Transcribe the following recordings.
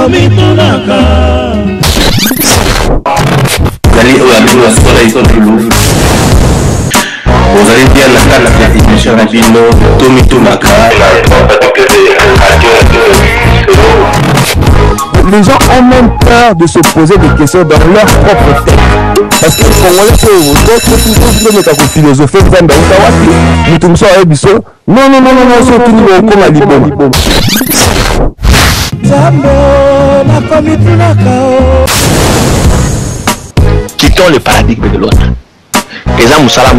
komitunaka Zali oya sola isotulu vous allez bien la carte de l'émission Rabino Tomitunaka. Les gens ont même peur de se poser des questions dans leur propre tête. Parce que les Congolais peuvent philosopher, quittons le paradigme de l'autre. Les gens moussala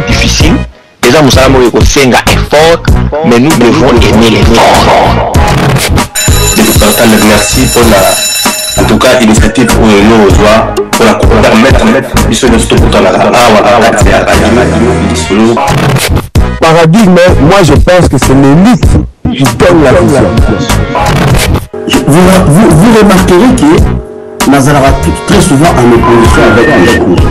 difficile, les gens moussala senga effort, mais nous devons aimer l'effort. Merci pour la, en tout cas, initiative pour nous pour la permettre de se stopper dans la paradigme, moi je pense que c'est l'élite qui donne la vision. Vous remarquerez que Nazareth très souvent en opposition avec les cours.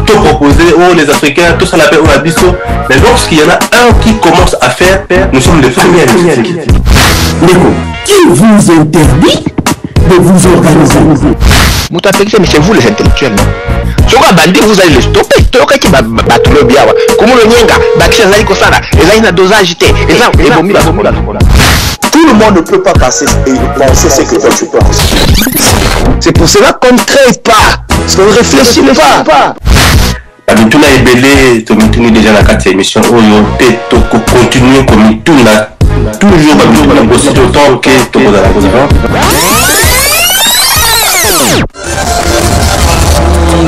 Tout proposer, les Africains, tout ça l'appelle au Abisso, mais lorsqu'il y en a un qui commence à faire, nous sommes les premiers à qui vous interdit de vous organiser? Mais c'est vous les intellectuels, non? Si vous allez le stopper, comment le nyenga, tout le monde ne peut pas penser ce que toi tu penses. C'est pour cela qu'on ne crée pas, parce qu'on ne réfléchit pas. Mituna ebele to mituni déjà la 4e émission oyo te to continuer comme mituna toujours ba bossi autant que to za la position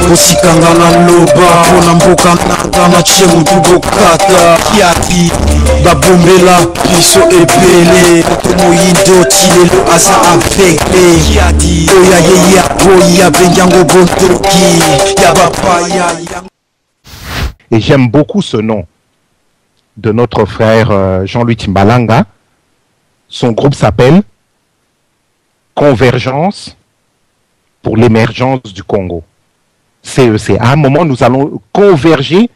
kosikanga na loba mpona mboka nanga na tie motu bokata kiaki babombela biso ebele moto moyindo tilelo aza avekle kiaki oya yeya boyi abengi yango bontoki ya bapaya. Et j'aime beaucoup ce nom de notre frère Jean-Louis Timbalanga. Son groupe s'appelle Convergence pour l'émergence du Congo. CEC. À un moment, nous allons converger,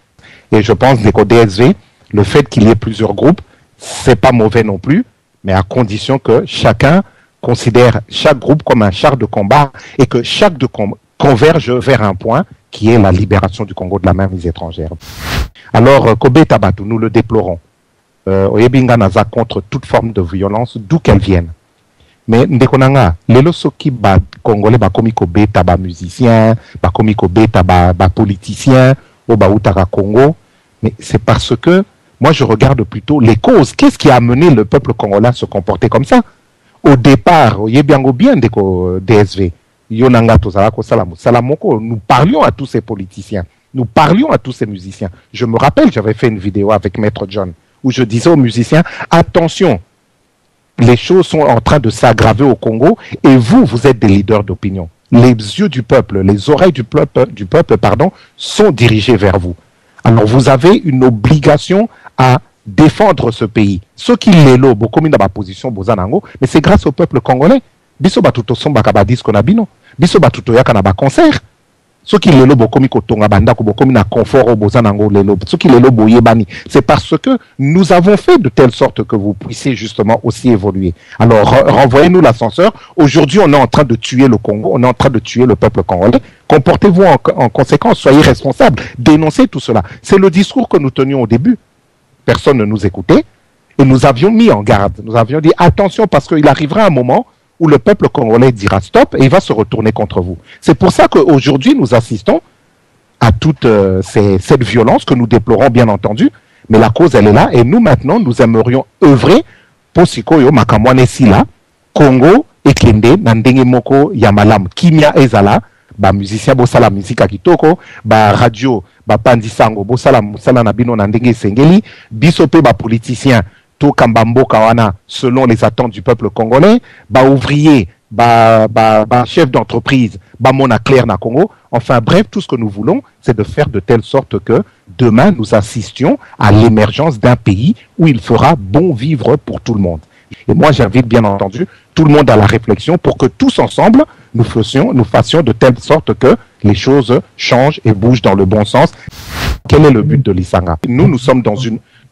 et je pense qu'au DSV, le fait qu'il y ait plusieurs groupes, c'est pas mauvais non plus, mais à condition que chacun considère chaque groupe comme un char de combat et que chaque converge vers un point qui est la libération du Congo de la mainmise étrangère. Alors, Kobe Tabatu, nous le déplorons. Oyebinga naza contre toute forme de violence, d'où qu'elle vienne. Mais ndekonanga, lelo soki ba Congolais ba komi Kobe Taba musicien, ba komi Kobe Taba politicien, ou ba utaka Congo, mais c'est parce que moi je regarde plutôt les causes. Qu'est-ce qui a amené le peuple congolais à se comporter comme ça? Au départ, oyebiango bien deko DSV. Nous parlions à tous ces politiciens, nous parlions à tous ces musiciens. Je me rappelle, j'avais fait une vidéo avec Maître John où je disais aux musiciens, attention, les choses sont en train de s'aggraver au Congo et vous êtes des leaders d'opinion. Les yeux du peuple, les oreilles du peuple, sont dirigés vers vous. Alors vous avez une obligation à défendre ce pays. Ceux qui l'élo, beaucoup dans ma position, mais c'est grâce au peuple congolais. Biso batuto somba kabadis konabino. Biso batuto yaka na ba concert. Soki lelo bokomi kotonga banda ko bokomi na confort au bozanango lelo. Soki lelo boyebani. C'est parce que nous avons fait de telle sorte que vous puissiez justement aussi évoluer. Alors renvoyez-nous l'ascenseur. Aujourd'hui, on est en train de tuer le Congo, on est en train de tuer le peuple congolais. Comportez-vous en conséquence, soyez responsables, dénoncez tout cela. C'est le discours que nous tenions au début. Personne ne nous écoutait et nous avions mis en garde. Nous avions dit attention parce qu'il arrivera un moment où le peuple congolais dira stop et il va se retourner contre vous. C'est pour ça qu'aujourd'hui, nous assistons à toute cette violence que nous déplorons, bien entendu, mais la cause, elle est là, et nous, maintenant, nous aimerions œuvrer pour Sikoyo, Makamwane Sila, Congo, Ekende, Nandenge Moko, Yamalam, Kimia Ezala, ba musicien bosala musique kitoko, ba radio, ba pandisango, bosala musala nabino Nandenge Sengeli, bisope ba politicien, to kambambo kawana selon les attentes du peuple congolais, ba ouvrier, ba chef d'entreprise, ba mona clair na Congo. Enfin bref, tout ce que nous voulons, c'est de faire de telle sorte que demain nous assistions à l'émergence d'un pays où il fera bon vivre pour tout le monde. Et moi j'invite bien entendu tout le monde à la réflexion pour que tous ensemble nous fassions de telle sorte que les choses changent et bougent dans le bon sens. Quel est le but de l'Isanga? Nous sommes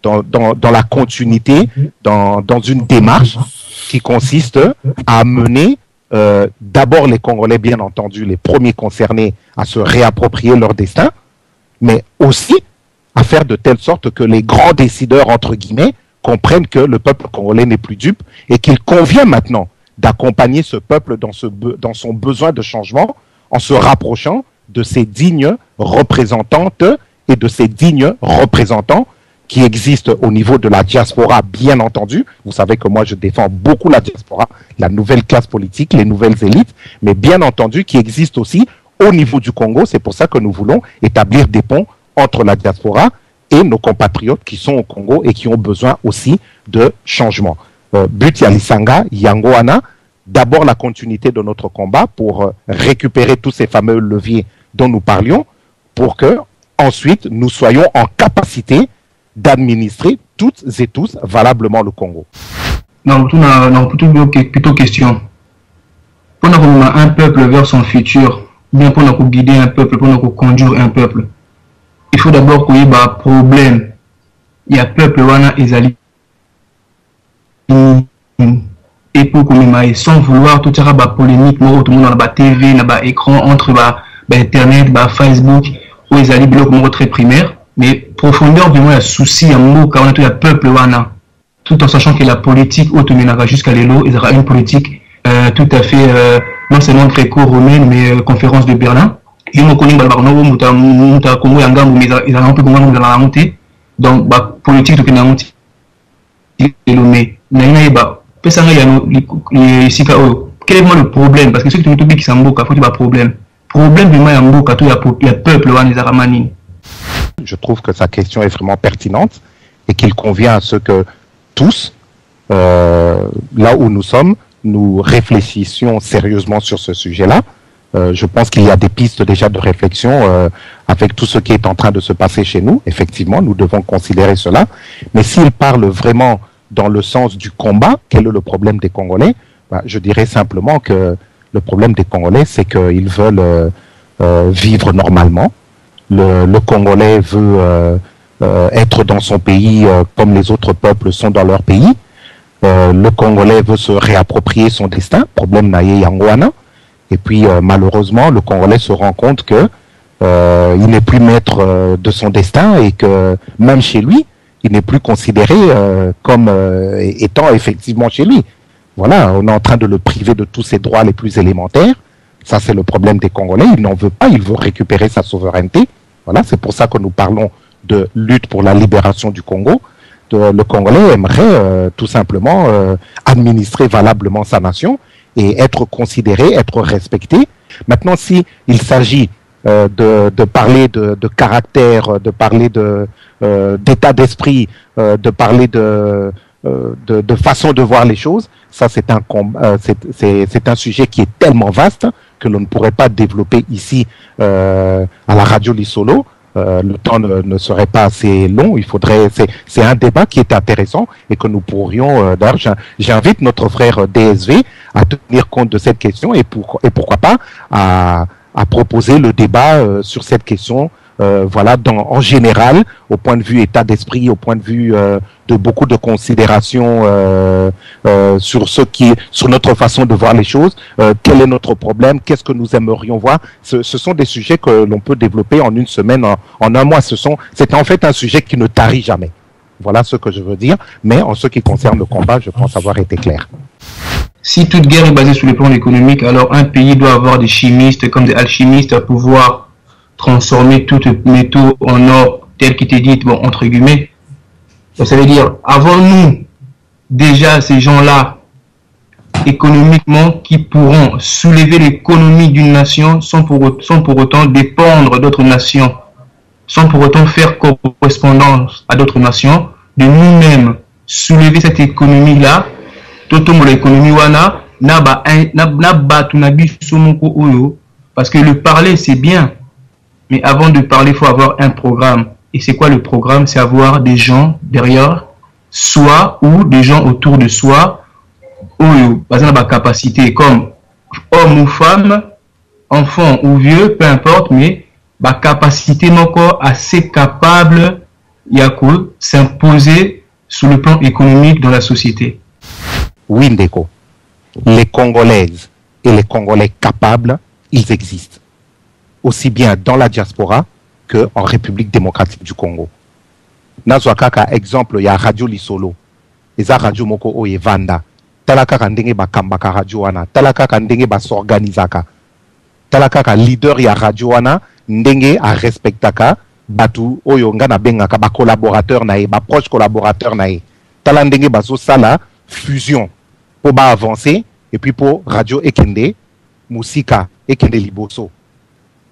dans la continuité, dans une démarche qui consiste à mener d'abord les Congolais, bien entendu, les premiers concernés à se réapproprier leur destin, mais aussi à faire de telle sorte que les grands décideurs, entre guillemets, comprennent que le peuple congolais n'est plus dupe et qu'il convient maintenant d'accompagner ce peuple dans son besoin de changement en se rapprochant de ses dignes représentantes et de ces dignes représentants qui existent au niveau de la diaspora, bien entendu. Vous savez que moi, je défends beaucoup la diaspora, la nouvelle classe politique, les nouvelles élites, mais bien entendu, qui existent aussi au niveau du Congo. C'est pour ça que nous voulons établir des ponts entre la diaspora et nos compatriotes qui sont au Congo et qui ont besoin aussi de changement. But Yalisanga, Yangoana, d'abord la continuité de notre combat pour récupérer tous ces fameux leviers dont nous parlions, pour que ensuite nous soyons en capacité d'administrer toutes et tous valablement le Congo. Non, plutôt question. Pour nous un peuple vers son futur, bien pour nous guider un peuple, pour nous conduire un peuple, il faut d'abord qu'il y ait un problème. Il y a peuple wana ezali et pour qu'on sans vouloir tout ça polémique, tout le monde dans la TV, dans l'écran entre internet, Facebook, où ezali bloc très primaire. Mais profondeur, vraiment, il y a souci, un mot, quand on a tout le peuple, tout en sachant que la politique, automénara jusqu'à l'élo, il y aura une politique tout à fait, non seulement gréco-romaine, mais conférence de Berlin. Et on connaît le Congo, ils ont un peu comment nous allons monter. Donc, politique, tout le monde, mais, quel est le problème? Parce que ceux qui ont qui sont il faut un problème. Problème, vraiment, il y a peuple, les Aramanines. Je trouve que sa question est vraiment pertinente et qu'il convient à ce que tous, là où nous sommes, nous réfléchissions sérieusement sur ce sujet-là. Je pense qu'il y a des pistes déjà de réflexion avec tout ce qui est en train de se passer chez nous. Effectivement, nous devons considérer cela. Mais s'il parle vraiment dans le sens du combat, quel est le problème des Congolais? Je dirais simplement que le problème des Congolais, c'est qu'ils veulent vivre normalement. Le Congolais veut être dans son pays comme les autres peuples sont dans leur pays. Le Congolais veut se réapproprier son destin, problème naïe Yangoana. Et puis malheureusement, le Congolais se rend compte que il n'est plus maître de son destin et que même chez lui, il n'est plus considéré comme étant effectivement chez lui. Voilà, on est en train de le priver de tous ses droits les plus élémentaires. Ça, c'est le problème des Congolais. Il n'en veut pas, il veut récupérer sa souveraineté. Voilà, c'est pour ça que nous parlons de lutte pour la libération du Congo. Le Congolais aimerait tout simplement administrer valablement sa nation et être considéré, être respecté. Maintenant, si il s'agit de parler de caractère, de parler d'état d'esprit, de parler de façon de voir les choses, ça c'est un sujet qui est tellement vaste que l'on ne pourrait pas développer ici à la radio Lissolo. Le temps ne serait pas assez long. C'est un débat qui est intéressant et que nous pourrions. D'ailleurs, j'invite notre frère DSV à tenir compte de cette question et pourquoi pas à proposer le débat sur cette question. Voilà, en général, au point de vue état d'esprit, au point de vue de beaucoup de considérations sur notre façon de voir les choses, quel est notre problème, qu'est-ce que nous aimerions voir. Ce sont des sujets que l'on peut développer en une semaine, en un mois. C'est en fait un sujet qui ne tarit jamais. Voilà ce que je veux dire. Mais en ce qui concerne le combat, je pense avoir été clair. Si toute guerre est basée sur le plan économique, alors un pays doit avoir des chimistes comme des alchimistes à pouvoir transformer tout métaux en or, tel qu'il était dit, bon, entre guillemets. Ça veut dire, avons-nous déjà ces gens-là, économiquement, qui pourront soulever l'économie d'une nation sans pour autant dépendre d'autres nations, sans pour autant faire correspondance à d'autres nations, de nous-mêmes soulever cette économie-là, l'économie wana, parce que le parler, c'est bien. Mais avant de parler, il faut avoir un programme. Et c'est quoi le programme? C'est avoir des gens derrière soi ou des gens autour de soi où ils ont la capacité, comme homme ou femme, enfant ou vieux, peu importe, mais la capacité encore assez capable de s'imposer sur le plan économique dans la société. Oui, Ndeko. Les Congolaises, et les Congolais capables, ils existent. Aussi bien dans la diaspora qu'en République démocratique du Congo. Nazwakaka exemple, il y a Radio Lisolo. Et ça Radio Moko Oye Vanda. Talakaka ndenge ba kambaka radio wana. Talakaka ndenge ba s'organisaka. Talakaka leader ya radio wana ndenge a respectaka batu oyo nga na bengaka ba collaborateur na ba proche collaborateur na tala ndenge ba so sala fusion pour ba avancer et puis pour radio Ekende Musika Ekende Liboso.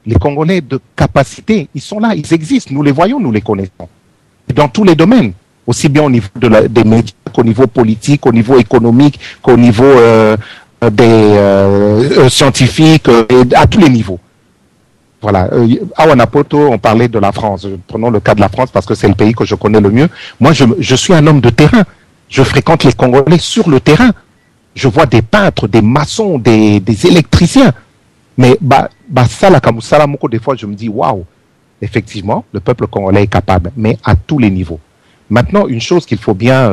Les Congolais de capacité, ils sont là, ils existent, nous les voyons, nous les connaissons. Dans tous les domaines, aussi bien au niveau des médias qu'au niveau politique, au niveau économique, qu'au niveau des scientifiques, à tous les niveaux. Voilà. À Wanapoto, on parlait de la France. Prenons le cas de la France parce que c'est le pays que je connais le mieux. Moi, je suis un homme de terrain. Je fréquente les Congolais sur le terrain. Je vois des peintres, des maçons, des électriciens. Mais des fois, je me dis, waouh, effectivement, le peuple congolais est capable, mais à tous les niveaux. Maintenant, une chose qu'il faut bien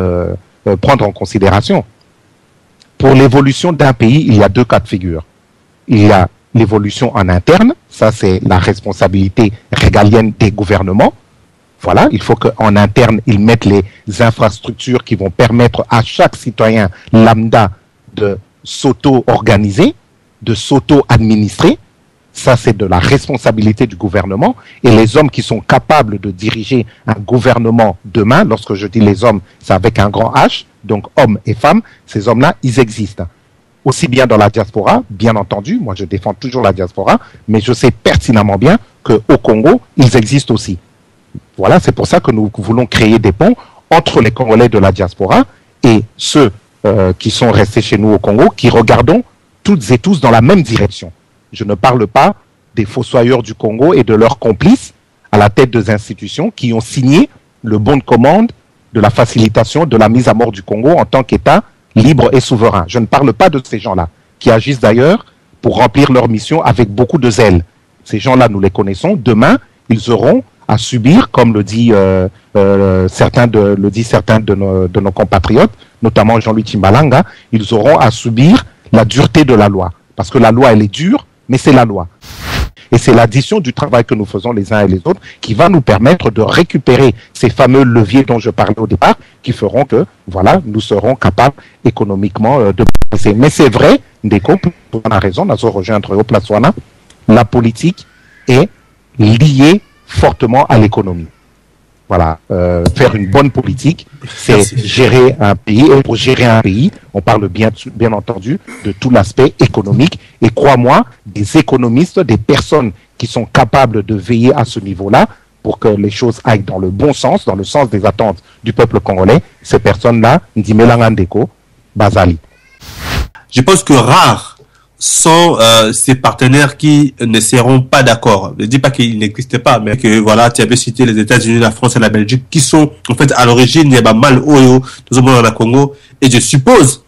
prendre en considération, pour l'évolution d'un pays, il y a deux cas de figure. Il y a l'évolution en interne, ça c'est la responsabilité régalienne des gouvernements. Voilà, il faut qu'en interne, ils mettent les infrastructures qui vont permettre à chaque citoyen lambda de s'auto-organiser, de s'auto-administrer. Ça, c'est de la responsabilité du gouvernement. Et les hommes qui sont capables de diriger un gouvernement demain, lorsque je dis les hommes, c'est avec un grand H, donc hommes et femmes, ces hommes-là, ils existent. Aussi bien dans la diaspora, bien entendu, moi je défends toujours la diaspora, mais je sais pertinemment bien qu'au Congo, ils existent aussi. Voilà, c'est pour ça que nous voulons créer des ponts entre les Congolais de la diaspora et ceux qui sont restés chez nous au Congo, qui regardons toutes et tous dans la même direction. Je ne parle pas des fossoyeurs du Congo et de leurs complices à la tête des institutions qui ont signé le bon de commande de la facilitation de la mise à mort du Congo en tant qu'État libre et souverain. Je ne parle pas de ces gens-là, qui agissent d'ailleurs pour remplir leur mission avec beaucoup de zèle. Ces gens-là, nous les connaissons. Demain, ils auront à subir, comme le dit certains de nos compatriotes, notamment Jean-Louis Timbalanga, ils auront à subir la dureté de la loi. Parce que la loi, elle est dure, mais c'est la loi. Et c'est l'addition du travail que nous faisons les uns et les autres qui va nous permettre de récupérer ces fameux leviers dont je parlais au départ, qui feront que, voilà, nous serons capables économiquement de progresser. Mais c'est vrai, Ndeko, on a raison, nous avons rejoindre au Platswana, la politique est liée fortement à l'économie. Voilà, faire une bonne politique, c'est gérer un pays. Et pour gérer un pays, on parle bien entendu de tout l'aspect économique. Et crois-moi, des économistes, des personnes qui sont capables de veiller à ce niveau-là pour que les choses aillent dans le bon sens, dans le sens des attentes du peuple congolais, ces personnes-là, Ndimelanga Ndeko, Bazali. Je pense que rares sont ces partenaires qui ne seront pas d'accord. Je ne dis pas qu'ils n'existent pas, mais que voilà, tu avais cité les États-Unis, la France et la Belgique, qui sont en fait à l'origine, il y a mal au Congo. Et je suppose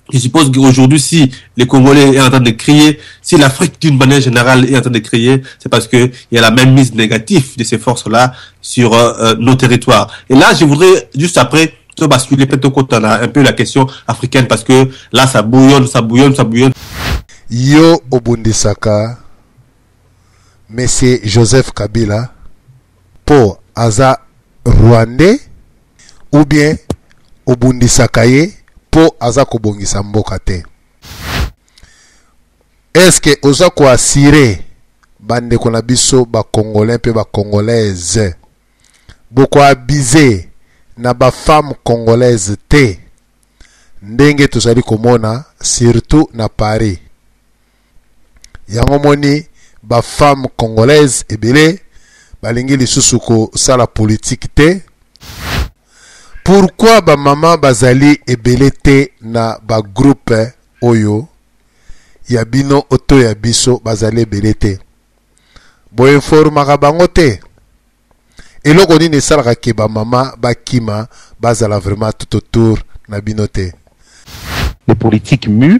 qu'aujourd'hui, si les Congolais est en train de crier, si l'Afrique d'une manière générale est en train de crier, c'est parce que il y a la même mise négative de ces forces-là sur nos territoires. Et là, je voudrais juste après basculer peut-être quand on a un peu la question africaine, parce que là, ça bouillonne. Yo Obundisaka, Monsieur Joseph Kabila, pour Aza Rwandais, ou bien Obundisakaye, pour Aza Kobongisa Mbokate. Est-ce que Oza ko assuré bande konabiso ba Congolais pe ba Congolaise, boko abusé na ba femme congolaise te, ndenge tozali komona surtout na Paris. Yango moni ba femme congolaise ebele balingi lisusu ko sala politique te. Pourquoi ba mama bazali ebele te na ba groupe oyo ya bino oto ya biso bazali ebele te? Bo informaka bango te. Eloko nini esalaka ke ba mama bakima bazala vraiment tout autour na bino te? Les politiques muent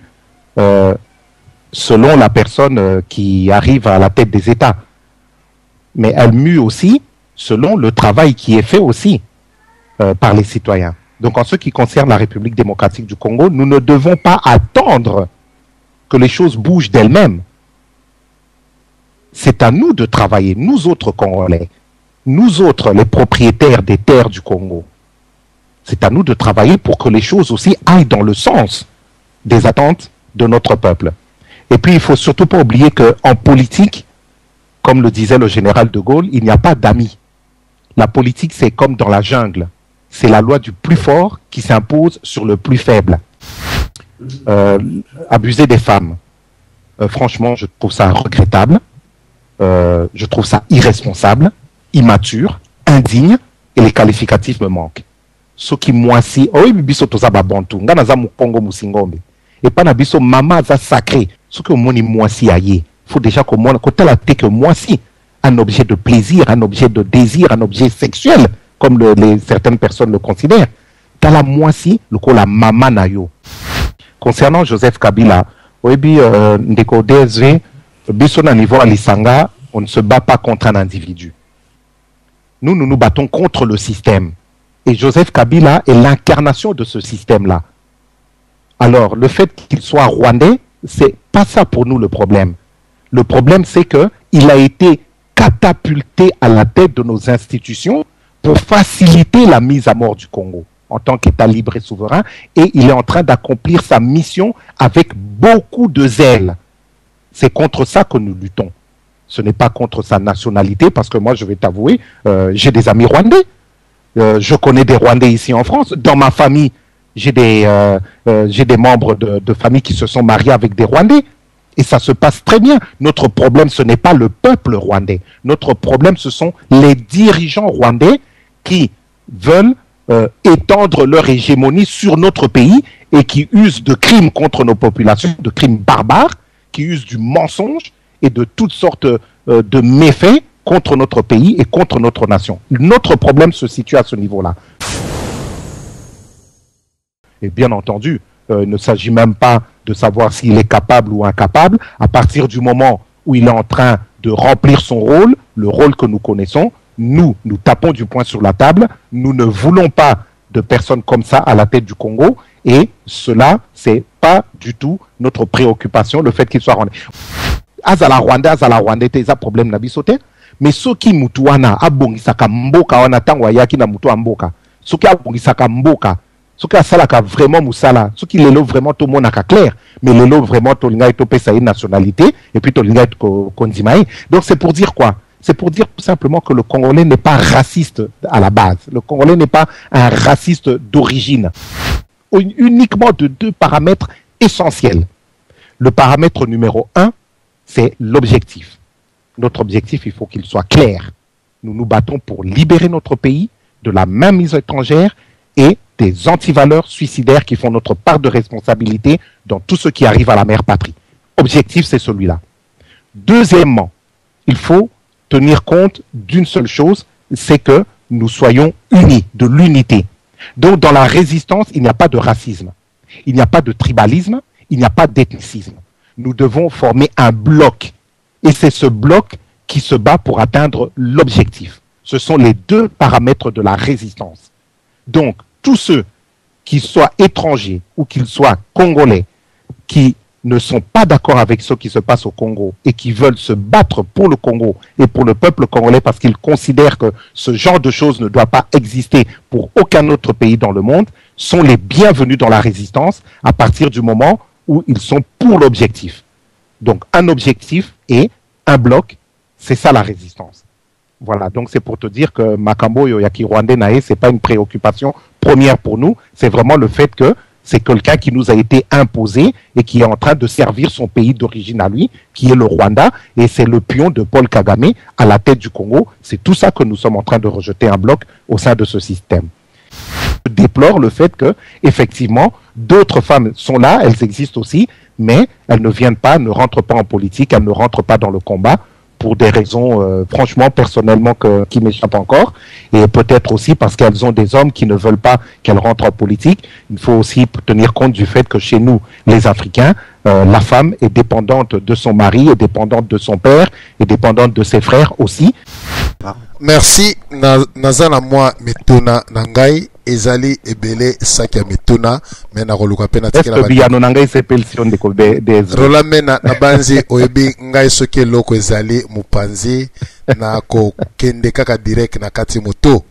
selon la personne qui arrive à la tête des États. Mais elles muent aussi selon le travail qui est fait aussi par les citoyens. Donc en ce qui concerne la République démocratique du Congo, nous ne devons pas attendre que les choses bougent d'elles-mêmes. C'est à nous de travailler, nous autres Congolais, nous autres les propriétaires des terres du Congo. C'est à nous de travailler pour que les choses aussi aillent dans le sens des attentes de notre peuple. Et puis, il ne faut surtout pas oublier qu'en politique, comme le disait le général de Gaulle, il n'y a pas d'amis. La politique, c'est comme dans la jungle. C'est la loi du plus fort qui s'impose sur le plus faible. Abuser des femmes, franchement, je trouve ça regrettable. Je trouve ça irresponsable, immature, indigne, et les qualificatifs me manquent. Ce qui moisi, oui, biso toza babantu, nga naza mukongo musingombe. Et pas na biso mama za sacré. Ce que moni moisi aye, faut déjà que moi, côté la tête que moisi, un objet de plaisir, un objet de désir, un objet sexuel, comme certaines personnes le considèrent. Dans la moisi, le ko la mama na yo. Concernant Joseph Kabila, oui, ndeko DSV, biso na niveau à l'Isanga, on ne se bat pas contre un individu. Nous nous battons contre le système. Et Joseph Kabila est l'incarnation de ce système-là. Alors, le fait qu'il soit rwandais, c'est pas ça pour nous le problème. Le problème, c'est qu'il a été catapulté à la tête de nos institutions pour faciliter la mise à mort du Congo en tant qu'État libre et souverain. Et il est en train d'accomplir sa mission avec beaucoup de zèle. C'est contre ça que nous luttons. Ce n'est pas contre sa nationalité, parce que moi, je vais t'avouer, j'ai des amis rwandais. Je connais des Rwandais ici en France. Dans ma famille, j'ai des membres de famille qui se sont mariés avec des Rwandais. Et ça se passe très bien. Notre problème, ce n'est pas le peuple rwandais. Notre problème, ce sont les dirigeants rwandais qui veulent étendre leur hégémonie sur notre pays et qui usent de crimes contre nos populations, de crimes barbares, qui usent du mensonge et de toutes sortes de méfaits contre notre pays et contre notre nation. Notre problème se situe à ce niveau-là. Et bien entendu, il ne s'agit même pas de savoir s'il est capable ou incapable. À partir du moment où il est en train de remplir son rôle, le rôle que nous connaissons, nous tapons du poing sur la table. Nous ne voulons pas de personnes comme ça à la tête du Congo. Et cela, c'est pas du tout notre préoccupation, le fait qu'il soit rwandais. Azala Rwanda, t'es un problème na bisote. Mais ceux qui mutuana abongisaka mboka wana tango ayaki na mutu mboka. Ceux qui abongisaka mboka, ceux qui asalaka vraiment musala, ceux qui lelo vraiment tout monaka clair, mais lelo vraiment to linga to pesa une nationalité et puis to linga to kondimaï. Donc c'est pour dire quoi? C'est pour dire tout simplement que le Congolais n'est pas raciste à la base. Le Congolais n'est pas un raciste d'origine. Uniquement de deux paramètres essentiels. Le paramètre numéro 1, c'est l'objectif. Notre objectif, il faut qu'il soit clair. Nous nous battons pour libérer notre pays de la mainmise étrangère et des antivaleurs suicidaires qui font notre part de responsabilité dans tout ce qui arrive à la mère patrie. Objectif, c'est celui-là. Deuxièmement, il faut tenir compte d'une seule chose, c'est que nous soyons unis, de l'unité. Donc, dans la résistance, il n'y a pas de racisme, il n'y a pas de tribalisme, il n'y a pas d'ethnicisme. Nous devons former un bloc. Et c'est ce bloc qui se bat pour atteindre l'objectif. Ce sont les deux paramètres de la résistance. Donc, tous ceux qui soient étrangers ou qu'ils soient congolais, qui ne sont pas d'accord avec ce qui se passe au Congo et qui veulent se battre pour le Congo et pour le peuple congolais parce qu'ils considèrent que ce genre de choses ne doit pas exister pour aucun autre pays dans le monde, sont les bienvenus dans la résistance à partir du moment où ils sont pour l'objectif. Donc, un objectif et un bloc, c'est ça la résistance. Voilà, donc c'est pour te dire que Makambo Yoyaki Rwandais Naé, c'est pas une préoccupation première pour nous, c'est vraiment le fait que c'est quelqu'un qui nous a été imposé et qui est en train de servir son pays d'origine à lui, qui est le Rwanda, et c'est le pion de Paul Kagame à la tête du Congo. C'est tout ça que nous sommes en train de rejeter un bloc au sein de ce système. Je déplore le fait que, effectivement, d'autres femmes sont là, elles existent aussi, mais elles ne viennent pas, ne rentrent pas en politique, elles ne rentrent pas dans le combat pour des raisons, franchement, personnellement, qui m'échappent encore. Et peut-être aussi parce qu'elles ont des hommes qui ne veulent pas qu'elles rentrent en politique. Il faut aussi tenir compte du fait que chez nous, les Africains, la femme est dépendante de son mari, est dépendante de son père, est dépendante de ses frères aussi. Merci. Nazana moi metona nangai ezali ebele saki ya mituna mais na koluka pe na tikela ba biyano na ngai sepelsion de ko des rola mena na banzi oyebi ngai soki eloko ezali mopanzi na ko kende kaka direct na kati moto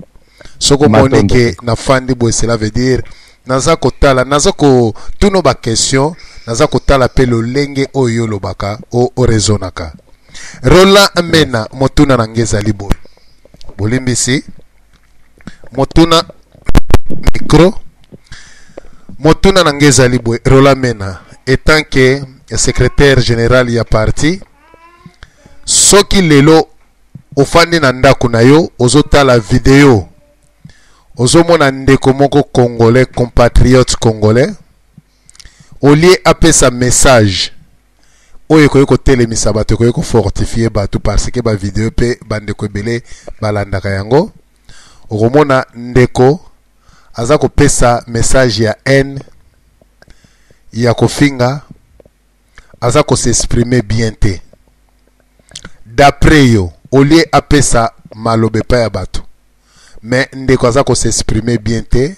soko moni ke na fandi bo cela veut dire naza kotala naza ko tuno ba question naza kotala pe lolenge oyo lobaka o rezonaka rola mena motuna na ngezali boy bolimbisi motuna micro motuna na ngezali boy rola mena étant que secrétaire général ya parti soki lelo ofandi na ndako na yo ozotala video ozomona ndeko moko congolais compatriote congolais olie apesa message oyo koyo kotelemisa bato koyo fortifier bato parce que ba video pe bandeko ebele balandaka yango okomona ndeko aza kopesa message ya haine ya kofinga aza s'exprimer bien te d'après yo olie apesa malobe pa ya bato mais ndeko aza s'exprimer bien te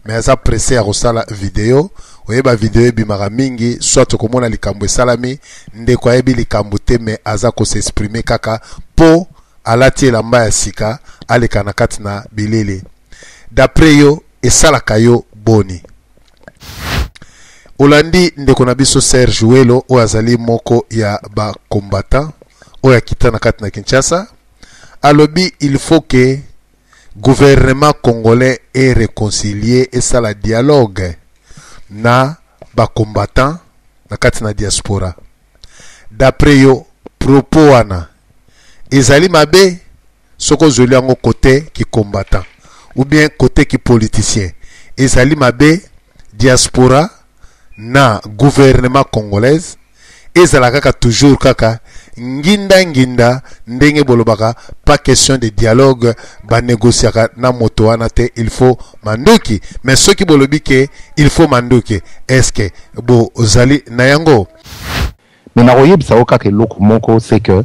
mais aza pressé ya kosala video oyeba video ebimaka mingi soit okomona likambo esalami ndeko ayebi likambo te mais aza s'exprimer kaka po alati elamba ya sika aleka na kati na bilele d'après yo esalaka yo boni olandi ndeko na biso Serge Welo oyo azali moko ya ba combattant oyo akita na kati na Kinshasa alobi il faut que gouvernement congolais est réconcilié et ça la dialogue na ba combattant na kati na diaspora d'après yo propos wana ezali mabe soko zoli yango côté qui combattant ou bien côté qui politicien ezali mabe diaspora na gouvernement congolaise ezala kaka toujours kaka nginda ndenge bolobaka pas question de dialogue ba négociaka na moto wana te il faut manduki mais ceux qui bolobi ke il faut manduki est-ce que bo ozali na yango mais na royebisa okaka eloko moko c'est que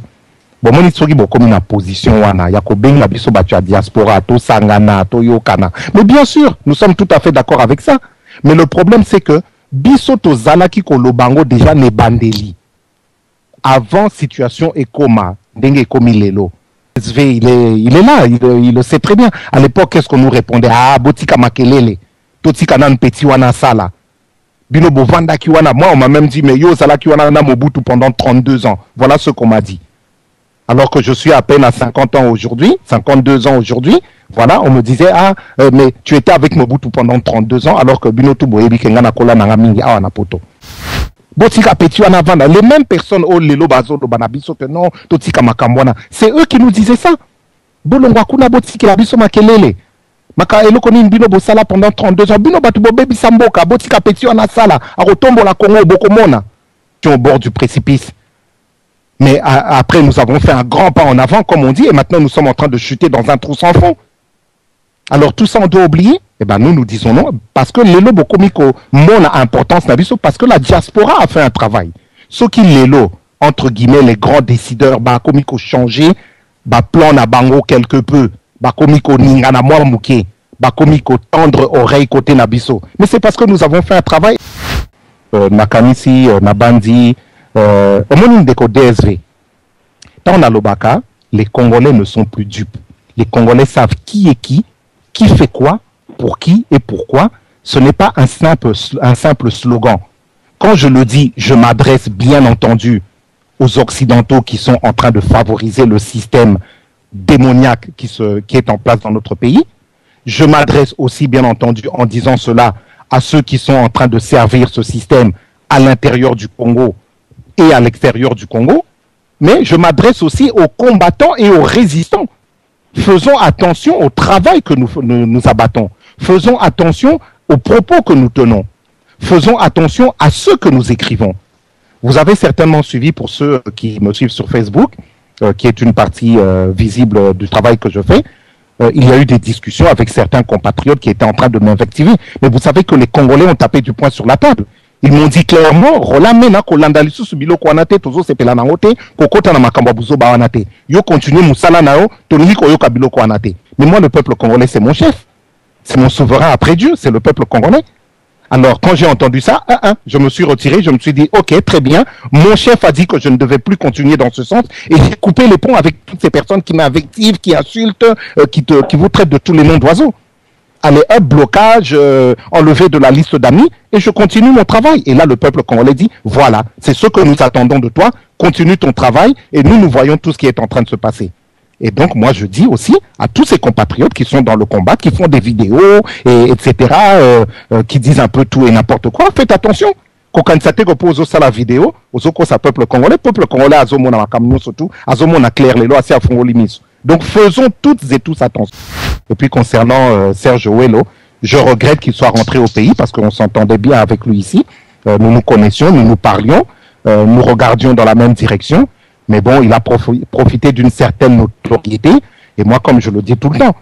bomoni soki bokomi na position wana ya kobenga biso bato ya diaspora to sangana to yokana mais bien sûr nous sommes tout à fait d'accord avec ça mais le problème c'est que biso tozalaki kolobango déjà ne bandeli avant situation ekoma ndenge ekomi lelo il est là il le sait très bien à l'époque qu'est-ce qu'on nous répondait ah botika makelele totika nan petit wana sala bino bovanda ki wana moi on m'a même dit mais yo sala ki wana na Mobutu pendant 32 ans voilà ce qu'on m'a dit alors que je suis à peine à 50 ans aujourd'hui 52 ans aujourd'hui voilà on me disait ah mais tu étais avec Mobutu pendant 32 ans alors que bino tu boyebi kenga na kola na mingi awa na poto botika petit wana vanda les mêmes personnes au lelo bazo do banabiso que non totika makambwana c'est eux qui nous disaient ça bolongwa kuna botika la biso makelele maka eloko ni bino bosala pendant 32 ans bino batu bobebi samboka botika petit wana sala akotombo la Congo bokomona qui au bord du précipice. Mais après, nous avons fait un grand pas en avant, comme on dit, et maintenant nous sommes en train de chuter dans un trou sans fond. Alors tout ça, on doit oublier. Eh ben nous disons non, parce que les lots comico mon importance parce que la diaspora a fait un travail. Ce qui les lots, entre guillemets, les grands décideurs, bah comico changé, bah plan na bango quelque peu, bah comico ningana moi mouké, bah comico tendre oreille côté nabiso. Mais c'est parce que nous avons fait un travail. Nakamisi, Nabandi. Au moment de DSV, dans la Lobaka, les Congolais ne sont plus dupes. Les Congolais savent qui est qui fait quoi, pour qui et pourquoi. Ce n'est pas un simple slogan. Quand je le dis, je m'adresse bien entendu aux Occidentaux qui sont en train de favoriser le système démoniaque qui est en place dans notre pays. Je m'adresse aussi bien entendu en disant cela à ceux qui sont en train de servir ce système à l'intérieur du Congo et à l'extérieur du Congo, mais je m'adresse aussi aux combattants et aux résistants. Faisons attention au travail que nous abattons. Faisons attention aux propos que nous tenons. Faisons attention à ce que nous écrivons. Vous avez certainement suivi, pour ceux qui me suivent sur Facebook, qui est une partie visible du travail que je fais, il y a eu des discussions avec certains compatriotes qui étaient en train de m'invectiver. Mais vous savez que les Congolais ont tapé du poing sur la table. Ils m'ont dit clairement, Rolamena kolandalisu subilo kwanate tozo sepela nangote kokota na makambo buzo bawanate. Yo continue musala nao tolingi koyo kabilo kwanate. Mais moi le peuple congolais c'est mon chef. C'est mon souverain après Dieu, c'est le peuple congolais. Alors, quand j'ai entendu ça, je me suis retiré, je me suis dit, ok, très bien, mon chef a dit que je ne devais plus continuer dans ce sens, et j'ai coupé les ponts avec toutes ces personnes qui m'invectivent, qui insultent, qui vous traitent de tous les noms d'oiseaux. Allez, hop, blocage, enlevé de la liste d'amis, et je continue mon travail. Et là, le peuple congolais dit, voilà, c'est ce que nous attendons de toi, continue ton travail, et nous voyons tout ce qui est en train de se passer. Et donc, moi, je dis aussi à tous ces compatriotes qui sont dans le combat, qui font des vidéos, etc., qui disent un peu tout et n'importe quoi, faites attention. Kokansate ko pose ça la vidéo, ozoko sa peuple congolais azomona makamno surtout, azomona clair les lois assez à fond limis. Donc, faisons toutes et tous attention. Et puis, concernant Serge Ouello, je regrette qu'il soit rentré au pays parce qu'on s'entendait bien avec lui ici. Nous nous connaissions, nous nous parlions, nous regardions dans la même direction. Mais bon, il a profité d'une certaine notoriété. Et moi, comme je le dis tout le temps,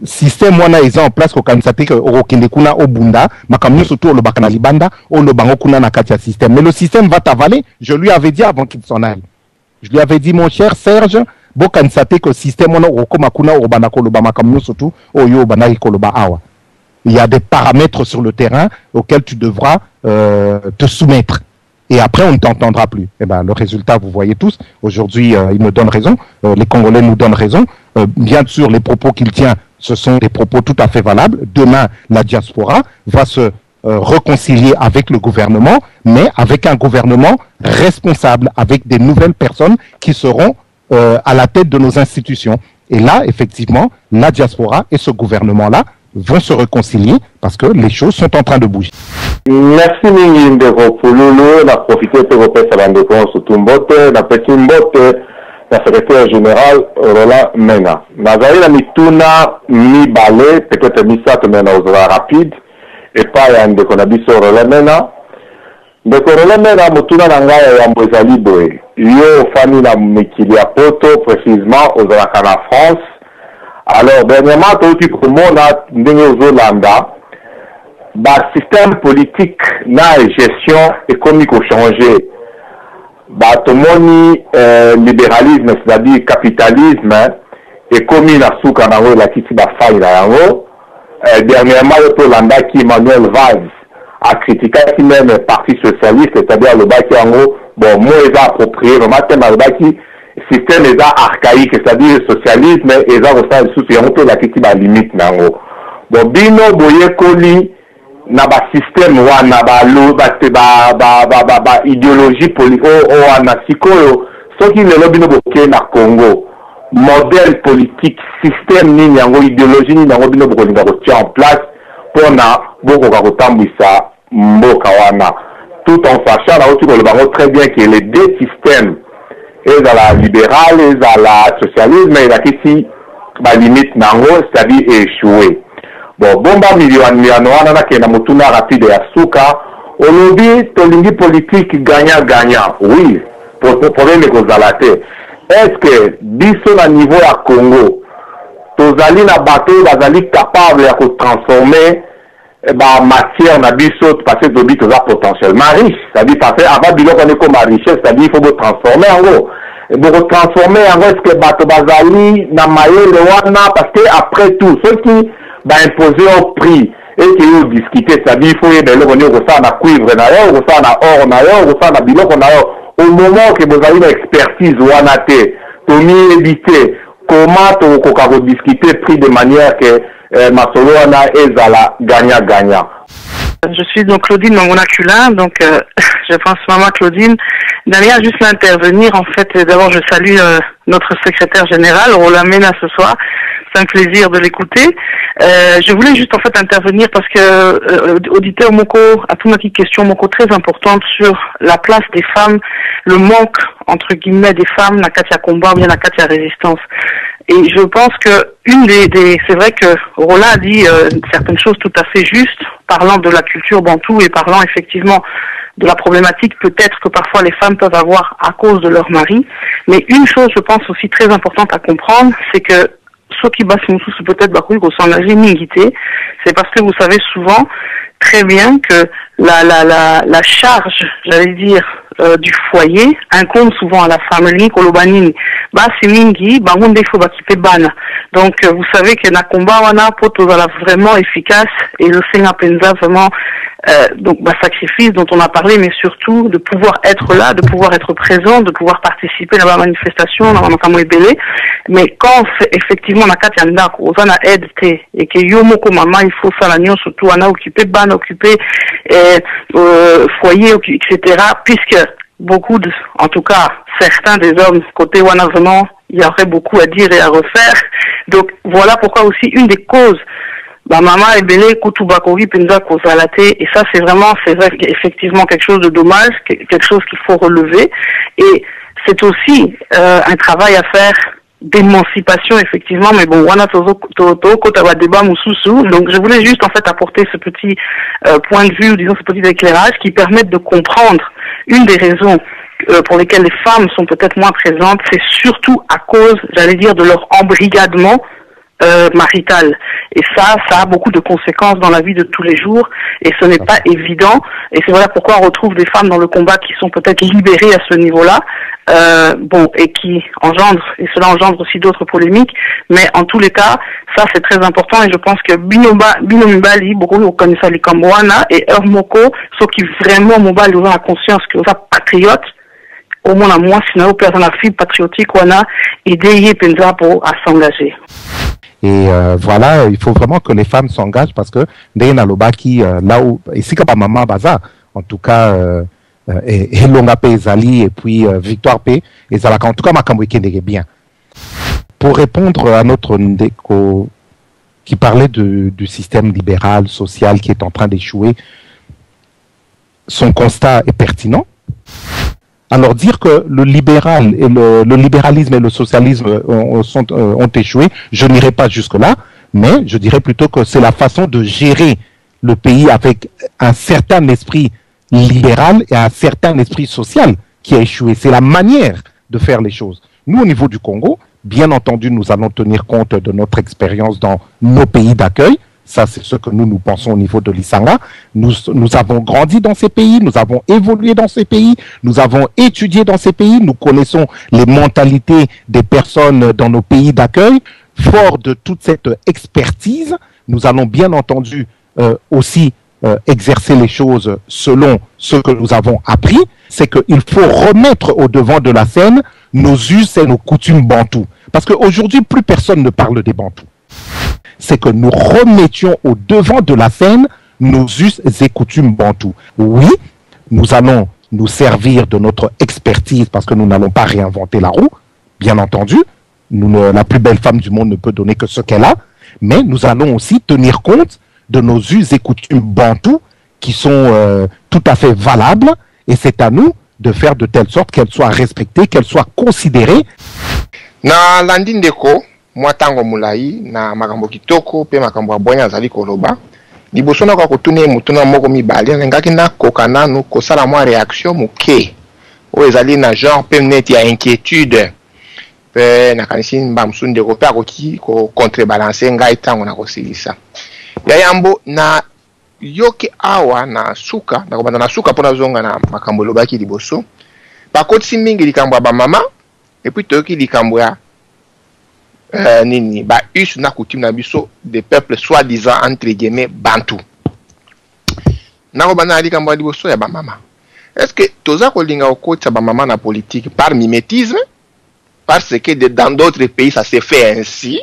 système wana est en place quand ça fait que Orokende kuna obunda, makamyo surtout le bakana libanda, o le bango kuna na katia système. Mais le système va t'avaler. Je lui avais dit avant qu'il s'en aille. Je lui avais dit, mon cher Serge, bo kansate que système wana orokoma kuna obanda ko le ba makamyo surtout oyo obanda ko le ba awa. Il y a des paramètres sur le terrain auxquels tu devras te soumettre. Et après, on ne t'entendra plus. Eh ben, le résultat, vous voyez tous. Aujourd'hui, il me donne raison. Les Congolais nous donnent raison. Bien sûr, les propos qu'il tient, ce sont des propos tout à fait valables. Demain, la diaspora va se réconcilier avec le gouvernement, mais avec un gouvernement responsable, avec des nouvelles personnes qui seront à la tête de nos institutions. Et là, effectivement, la diaspora et ce gouvernement-là vont se réconcilier parce que les choses sont en train de bouger. Merci mingi ndeko Pululu na profiter pour repasser la ndeko surtout mbote na petit mbote na secrétaire général Roland Mena. Nazali na mituna mi balé peut-être misa te mena ozra rapide et pas ya ndeko na biso Roland Mena. Ndeko Roland Mena mutuna na ngai ya mbozali boye. Yo fami na mikili ya poto précisément ozra kana France. Alors dernièrement tout pour mona ndenge ozolanda ba système politique na gestion économique a changé. Ba tomoni libéralisme, c'est-à-dire capitalisme, économique na souka na la kiti ba faille na yango. Dernièrement le Polanda qui Emmanuel Valls a critiqué même le parti socialiste, c'est-à-dire le baki yango bon moi est approprié vraiment le baki système est archaïque, c'est-à-dire socialisme et ça aussi sous yango la kiti ba limite na yango. Bon bino boye koli na ba système wana ba idéologie politique wana sikoyo soki lelo bino boke na Congo modèle politique système ni yango idéologie ni yango bino bokolinga kotia en place pona bokoka kotambwisa mboka wana tout en sachant là aussi le très bien que les deux systèmes ezala libéral ezala socialisme et la kiti ba limite nango c'est-à-dire échouer. Bon, bomba miliano wana na kena mutuna rapide ya suka, olobi tolingi politique gagnant. Oui, problème kozalate. Est-ce que biso na niveau ya Congo, tozali na bateau bazali capable ya ko transformer ba matière na biso parce que tobi toza potentiellement riche, c'est-à-dire parce que avant biloko ne comme richesse, c'est-à-dire il faut transformer en gros. Pour transformer en gros est-ce que bateau bazali na mayele wana parce que après tout ceux qui imposer au prix et que vous discutez, c'est-à-dire il faut y aller au na cuivre na yo, au na or na yo, au na biloko na yo. Au moment que vous avez une expertise ou en athée, tomi éviter comment tu peux discuter prix de manière que masolo na ezala gagnant. Je suis donc Claudine Mangonacula, donc je pense maman Claudine. Derrière, juste intervenir, en fait, d'abord je salue notre secrétaire général, Roland Mena ce soir. C'est un plaisir de l'écouter. Je voulais juste en fait intervenir parce que auditeur Moko a tout une petite question Moko très importante sur la place des femmes, le manque entre guillemets des femmes, la Katia combat, bien la Katia résistance. Et je pense que c'est vrai que Roland a dit certaines choses tout à fait justes, parlant de la culture bantou et parlant effectivement de la problématique peut-être que parfois les femmes peuvent avoir à cause de leur mari. Mais une chose, je pense aussi très importante à comprendre, c'est que ce qui basse nous tous peut-être bakouille qu'on s'engage minguité, c'est parce que vous savez souvent très bien que la charge, j'allais dire, du foyer incombe souvent à la famille kolobanini ba simingi bangunde faut bakipe bana. Donc vous savez que na combat wana poto la vraiment efficace et le Seigneur penza vraiment donc sacrifice dont on a parlé, mais surtout de pouvoir être là, de pouvoir être présent, de pouvoir participer à la manifestation dans le belé. Mais quand effectivement on a katianda on a aide et que yomo comme maman il faut ça la surtout on a occupé ban occupé foyer etc. puisque beaucoup de, en tout cas certains des hommes côté wana vraiment il y aurait beaucoup à dire et à refaire. Donc voilà pourquoi aussi une des causes maman est belé kutubakori penza kozalate, et ça c'est vrai effectivement quelque chose de dommage, quelque chose qu'il faut relever, et c'est aussi un travail à faire d'émancipation effectivement, mais bon wana toto kotaba débat mususu. Donc je voulais juste en fait apporter ce petit point de vue, ou disons ce petit éclairage qui permette de comprendre une des raisons pour lesquelles les femmes sont peut-être moins présentes, c'est surtout à cause, j'allais dire, de leur embrigadement marital. Et ça a beaucoup de conséquences dans la vie de tous les jours, et ce n'est pas évident, et c'est voilà pourquoi on retrouve des femmes dans le combat qui sont peut-être libérées à ce niveau-là, et qui engendre, et cela engendre aussi d'autres polémiques, mais en tous les cas, ça c'est très important, et je pense que Binomibali, beaucoup de connaissent les Kamboana, et Moko, ceux qui vraiment Mobali ont la conscience que vous êtes patriotes, au moins à moi, sinon personne a fille patriotique, on a aidé Penza pour à s'engager. Et voilà, il faut vraiment que les femmes s'engagent, parce que Ndena Lobaki, là où, et si pas maman Baza, en tout cas, et Longa P. Zali, et puis Victoire P. et Zalaka, en tout cas, Makamweke n'est bien. Pour répondre à notre Ndeko, qui parlait du système libéral, social, qui est en train d'échouer, son constat est pertinent. Alors dire que le libéralisme et le socialisme ont échoué, je n'irai pas jusque-là, mais je dirais plutôt que c'est la façon de gérer le pays avec un certain esprit libéral et un certain esprit social qui a échoué. C'est la manière de faire les choses. Nous, au niveau du Congo, bien entendu, nous allons tenir compte de notre expérience dans nos pays d'accueil. Ça, c'est ce que nous pensons au niveau de l'Isanga. Nous avons grandi dans ces pays, nous avons évolué dans ces pays, nous avons étudié dans ces pays, nous connaissons les mentalités des personnes dans nos pays d'accueil. Fort de toute cette expertise, nous allons bien entendu aussi exercer les choses selon ce que nous avons appris. C'est qu'il faut remettre au devant de la scène nos us et nos coutumes bantous. Parce qu'aujourd'hui, plus personne ne parle des bantous. C'est que nous remettions au devant de la scène nos us et coutumes bantous. Oui, nous allons nous servir de notre expertise parce que nous n'allons pas réinventer la roue, bien entendu. La plus belle femme du monde ne peut donner que ce qu'elle a, mais nous allons aussi tenir compte de nos us et coutumes bantous qui sont tout à fait valables, et c'est à nous de faire de telle sorte qu'elles soient respectées, qu'elles soient considérées. Na landindeko mwa tango mulai na makambo kitoko pe makambo abonya azali koloba liboso na kwa kutune mutuna moko mibali ngaki na kokana no kosala mwa réaction muke o ezali na genre pe net ya inquiétude pe na kanisi mba msunde ko pe akoki ko contrebalancer ngai tango na kosilisa ya yambo na yoke awa na suka na kobanda na suka pona zonga na makambo lobaki liboso bakoti mingi likambo ba mama et puis toki likambo ya nini ba us na coutume na biso des peuples soi-disant entre guillemets bantu na kobanda likambo ya liboso ya ba mama. Est-ce que toza kolinga okotsa ba mama na politique par mimétisme, parce que dans d'autres pays ça s'est fait ainsi,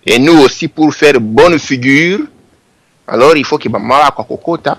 et nous aussi pour faire bonne figure, alors il faut que ba mama kwa kokota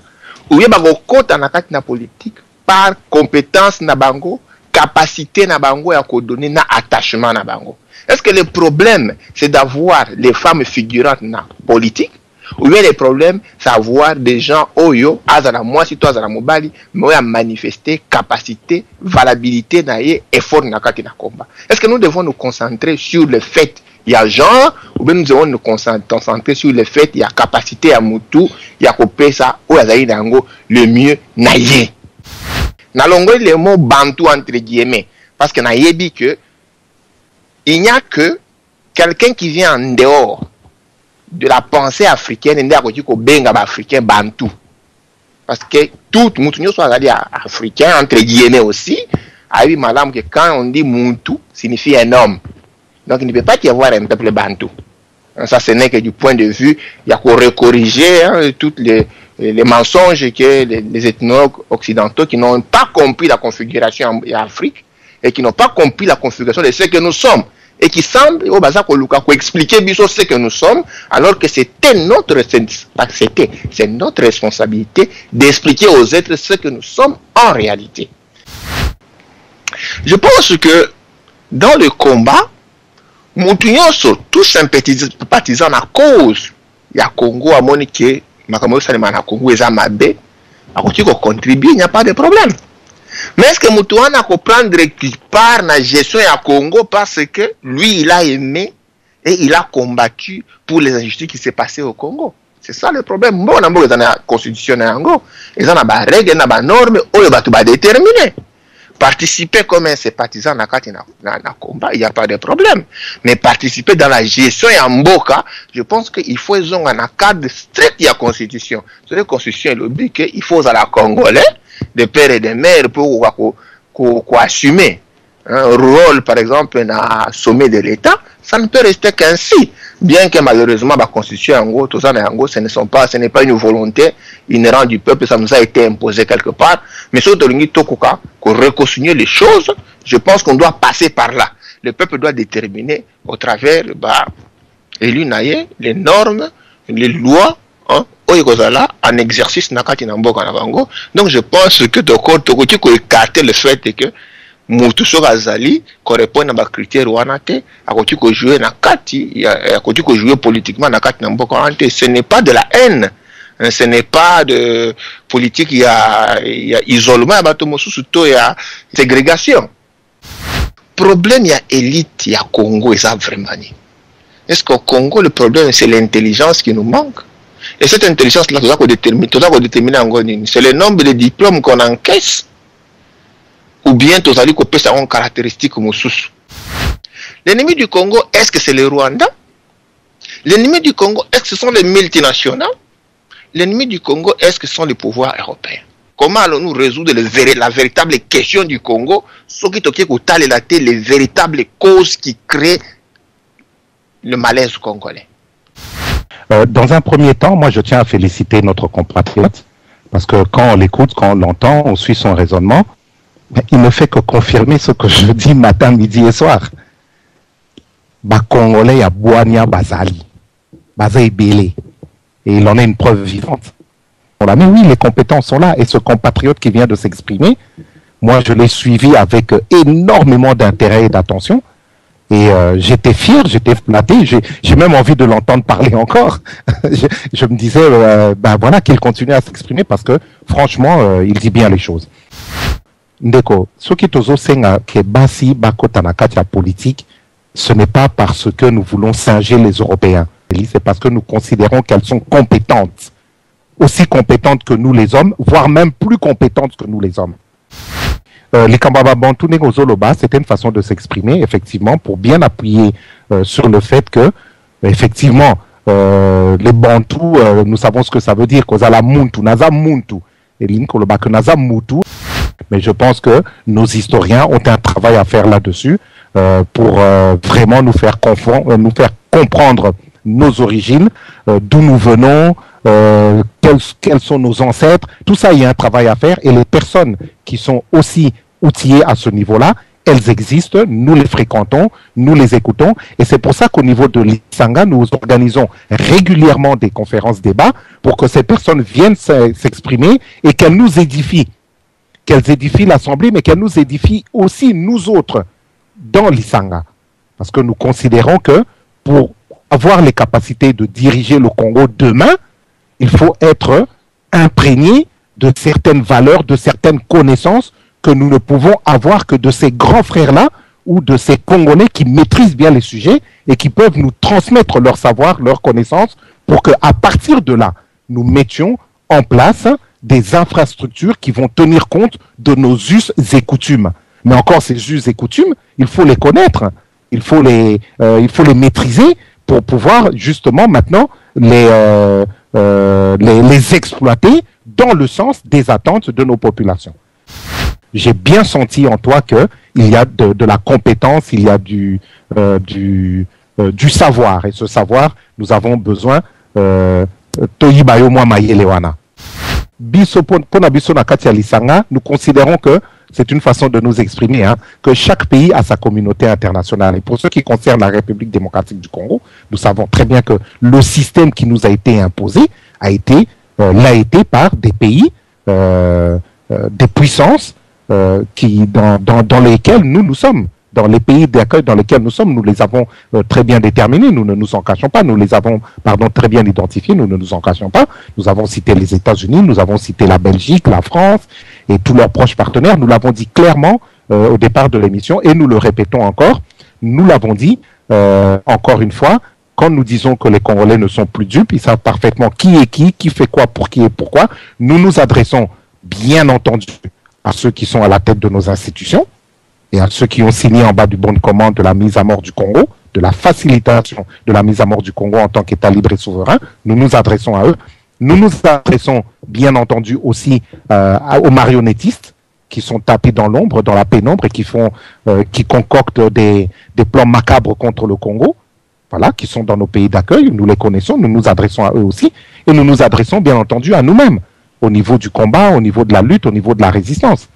ou bien ba kokota na kati na politique par compétence na bango, capacité na bango ya kodonner na attachement na bango. Est-ce que le problème c'est d'avoir les femmes figurantes na politique, ou bien le problème c'est d'avoir des gens oyo azala moi si toi azala mobali mais à manifester capacité, valabilité na ye effort na kati na combat. Est-ce que nous devons nous concentrer sur le fait il y a genre, ou bien nous devons nous concentrer sur le fait il y a capacité à mutu ya kopesa o azali nango le mieux na ye. Na longo le mot bantu entre guillemets parce que na yebi que il n'y a que quelqu'un qui vient en dehors de la pensée africaine et qui benga africain bantu. Parce que tout Moutounio soit africain, entre guillemets aussi, a eu madame que quand on dit Moutou, signifie un homme. Donc il ne peut pas y avoir un peuple bantou. Ça, ce n'est que du point de vue, il y a qu'on corriger tous les mensonges que les ethnologues occidentaux qui n'ont pas compris la configuration en Afrique et qui n'ont pas compris la configuration de ce que nous sommes. Et qui semble, au bazar, expliquer ce que nous sommes, alors que c'est notre responsabilité d'expliquer aux êtres ce que nous sommes en réalité. Je pense que dans le combat, Moutounio sont tous sympathisants à cause. Il y a Congo à Monique, Makamou Salimana Congo et Zamabe, à côté qu'on contribue, il n'y a pas de problème. Mais est-ce que Moutounio a prendre part dans la gestion à Congo parce que lui, il a aimé et il a combattu pour les injustices qui s'est passées au Congo? C'est ça le problème. Bon, on a la constitution en Congo. Ils ont des règles, des normes, où ils vont déterminer. Participer comme un sympathisant dans le combat, il n'y a pas de problème. Mais participer dans la gestion et en Mboka, je pense qu'il faut un cadre strict de la constitution. C'est la constitution, le but qu'il faut à la Congolais, des pères et des mères, pour assumer un rôle, par exemple, dans le sommet de l'État. Ça ne peut rester qu'ainsi. Bien que malheureusement, la constitution en Ango, tout ça en Ango, ce n'est pas une volonté inhérente du peuple, ça nous a été imposé quelque part. Mais surtout, qu'on reconstruise les choses, je pense qu'on doit passer par là. Le peuple doit déterminer au travers les normes, les lois, en exercice donc je pense que il faut écarter le fait que Moutou Azali correspond à critères ouanate, à côté que jouer na kati, à côté que jouer politiquement na kati na mboko ante. Ce n'est pas de la haine, ce n'est pas de politique, il y a isolement, il y a ségrégation. Problème, il y a élite, il y a Congo, et ça vraiment. Est-ce qu'au Congo, le problème, c'est l'intelligence qui nous manque? Et cette intelligence-là, tout ça qu'on détermine en Gonine, c'est le nombre de diplômes qu'on encaisse, ou bien tout ça qu'on peut avoir une caractéristique comme sous. L'ennemi du Congo, est-ce que c'est le Rwanda? L'ennemi du Congo, est-ce que ce sont les multinationales? L'ennemi du Congo, est-ce que ce sont les pouvoirs européens? Comment allons-nous résoudre la véritable question du Congo, ce qui est les véritables causes qui créent le malaise congolais? Dans un premier temps, moi je tiens à féliciter notre compatriote, parce que quand on l'écoute, quand on l'entend, on suit son raisonnement, il ne fait que confirmer ce que je dis matin, midi et soir. Congolais, il y a Boania Bazali, Bazaï Bélé, et il en est une preuve vivante. Mais oui, les compétences sont là, et ce compatriote qui vient de s'exprimer, moi je l'ai suivi avec énormément d'intérêt et d'attention. Et j'étais fier, j'étais flatté, j'ai même envie de l'entendre parler encore. je me disais, voilà, qu'il continue à s'exprimer parce que, franchement, il dit bien les choses. Ndeko, ce qui tozo senga ke basi bakota na kati ya politique, ce n'est pas parce que nous voulons singer les Européens. C'est parce que nous considérons qu'elles sont compétentes. Aussi compétentes que nous les hommes, voire même plus compétentes que nous les hommes. Les Kambaba Bantou Negozoloba, c'était une façon de s'exprimer, effectivement, pour bien appuyer sur le fait que, effectivement, les Bantous, nous savons ce que ça veut dire, Kozala Muntu, Naza Muntu, et Linkoloba que Naza Mutu. Mais je pense que nos historiens ont un travail à faire là-dessus pour vraiment nous faire comprendre nos origines, d'où nous venons, quels sont nos ancêtres. Tout ça, il y a un travail à faire, et les personnes qui sont aussi outillées à ce niveau-là, elles existent, nous les fréquentons, nous les écoutons, et c'est pour ça qu'au niveau de l'Isanga, nous organisons régulièrement des conférences-débats pour que ces personnes viennent s'exprimer et qu'elles nous édifient. Qu'elles édifient l'Assemblée, mais qu'elles nous édifient aussi, nous autres, dans l'Isanga. Parce que nous considérons que pour avoir les capacités de diriger le Congo demain, il faut être imprégné de certaines valeurs, de certaines connaissances que nous ne pouvons avoir que de ces grands frères-là ou de ces Congolais qui maîtrisent bien les sujets et qui peuvent nous transmettre leur savoir, leurs connaissances pour qu'à partir de là, nous mettions en place des infrastructures qui vont tenir compte de nos us et coutumes. Mais encore, ces us et coutumes, il faut les connaître, il faut les maîtriser pour pouvoir justement maintenant les exploiter dans le sens des attentes de nos populations. J'ai bien senti en toi qu'il y a de la compétence, il y a du savoir. Et ce savoir, nous avons besoin Toyibayo mwa mayelewana. Biso pona biso na kati ya lisanga, nous considérons que c'est une façon de nous exprimer, hein, que chaque pays a sa communauté internationale. Et pour ce qui concerne la République démocratique du Congo, nous savons très bien que le système qui nous a été imposé l'a été par des pays, des puissances qui dans lesquelles nous sommes. Dans les pays d'accueil dans lesquels nous sommes, nous les avons très bien déterminés, nous ne nous en cachons pas, nous les avons, très bien identifiés, nous ne nous en cachons pas. Nous avons cité les États-Unis, nous avons cité la Belgique, la France et tous leurs proches partenaires. Nous l'avons dit clairement au départ de l'émission et nous le répétons encore. Nous l'avons dit encore une fois, quand nous disons que les Congolais ne sont plus dupes, ils savent parfaitement qui est qui fait quoi pour qui et pourquoi. Nous nous adressons bien entendu à ceux qui sont à la tête de nos institutions, et à ceux qui ont signé en bas du bon de commande de la mise à mort du Congo, de la facilitation de la mise à mort du Congo en tant qu'État libre et souverain, nous nous adressons à eux. Nous nous adressons bien entendu aussi aux marionnettistes qui sont tapés dans l'ombre, dans la pénombre et qui concoctent des plans macabres contre le Congo, voilà, qui sont dans nos pays d'accueil, nous les connaissons, nous nous adressons à eux aussi, et nous nous adressons bien entendu à nous-mêmes, au niveau du combat, au niveau de la lutte, au niveau de la résistance.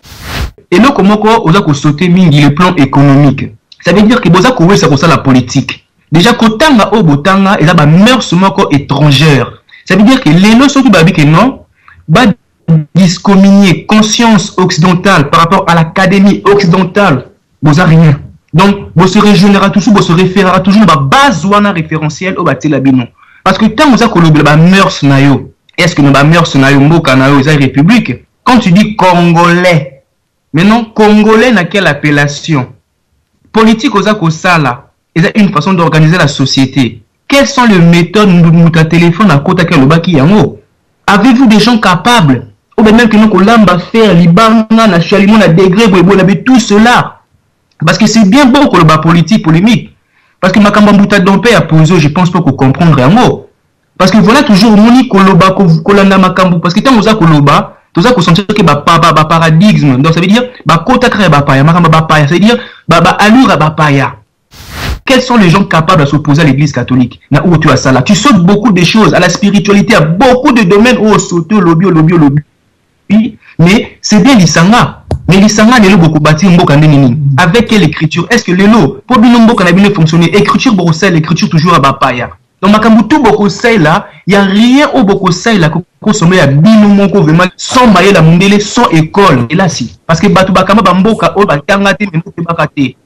Et là, comment on a sauté mingi le plan économique. Ça veut dire que boza koué ça la politique. Déjà kotanga o botanga et là ba mœurs moko étrangère. Ça veut dire que les lois surtout babi que non ba discommunier conscience occidentale par rapport à l'académie occidentale. Boza rien. Donc vous se régénérera toujours, vous se référera toujours ba base wana référentiel au batela bino. Parce que tant boza kolobela ba mœurs na yo. Est-ce que nous ba mœurs na yo mboka na yo za république? Quand tu dis congolais, maintenant, Congolais n'a quelle appellation? Politique aux Akosala, c'est une façon d'organiser la société. Quelles sont les méthodes de ta téléphone à côté de l'Obaki Yango? Avez-vous des gens capables? Ou bien même que nous allons faire Liban, nationalement, à degré, tout cela. Parce que c'est bien beau que le politique polémique. Parce que Makambambuta Dompe a posé, je pense pas qu'on comprendre un mot. Parce que voilà toujours Moni Koloba, Kolanda Makambu. Parce que tant que Koloba, tout ça qu'on sentit que paradigme, donc ça veut dire kota kre bapaya, makamba bapaya, ça veut dire allure bapaya. Quels sont les gens capables de s'opposer à l'église catholique? Na où tu as ça là, tu sautes beaucoup de choses à la spiritualité, à beaucoup de domaines où on saute lobby. Mais c'est bien l'isanga. Mais l'isanga n'est beaucoup bâti mboka nini. Avec quelle écriture? Est-ce que l'élo pour bien mboka na bien fonctionner? Écriture Bruxelles, l'écriture toujours à bapaya. Donc makambutu boko sai là, il y a rien au boko sai là ko sommer à bino moko vraiment sans mailler la mundele sans école. Et là si parce que batu bakama bamboka o batanga te mais mboka bakate.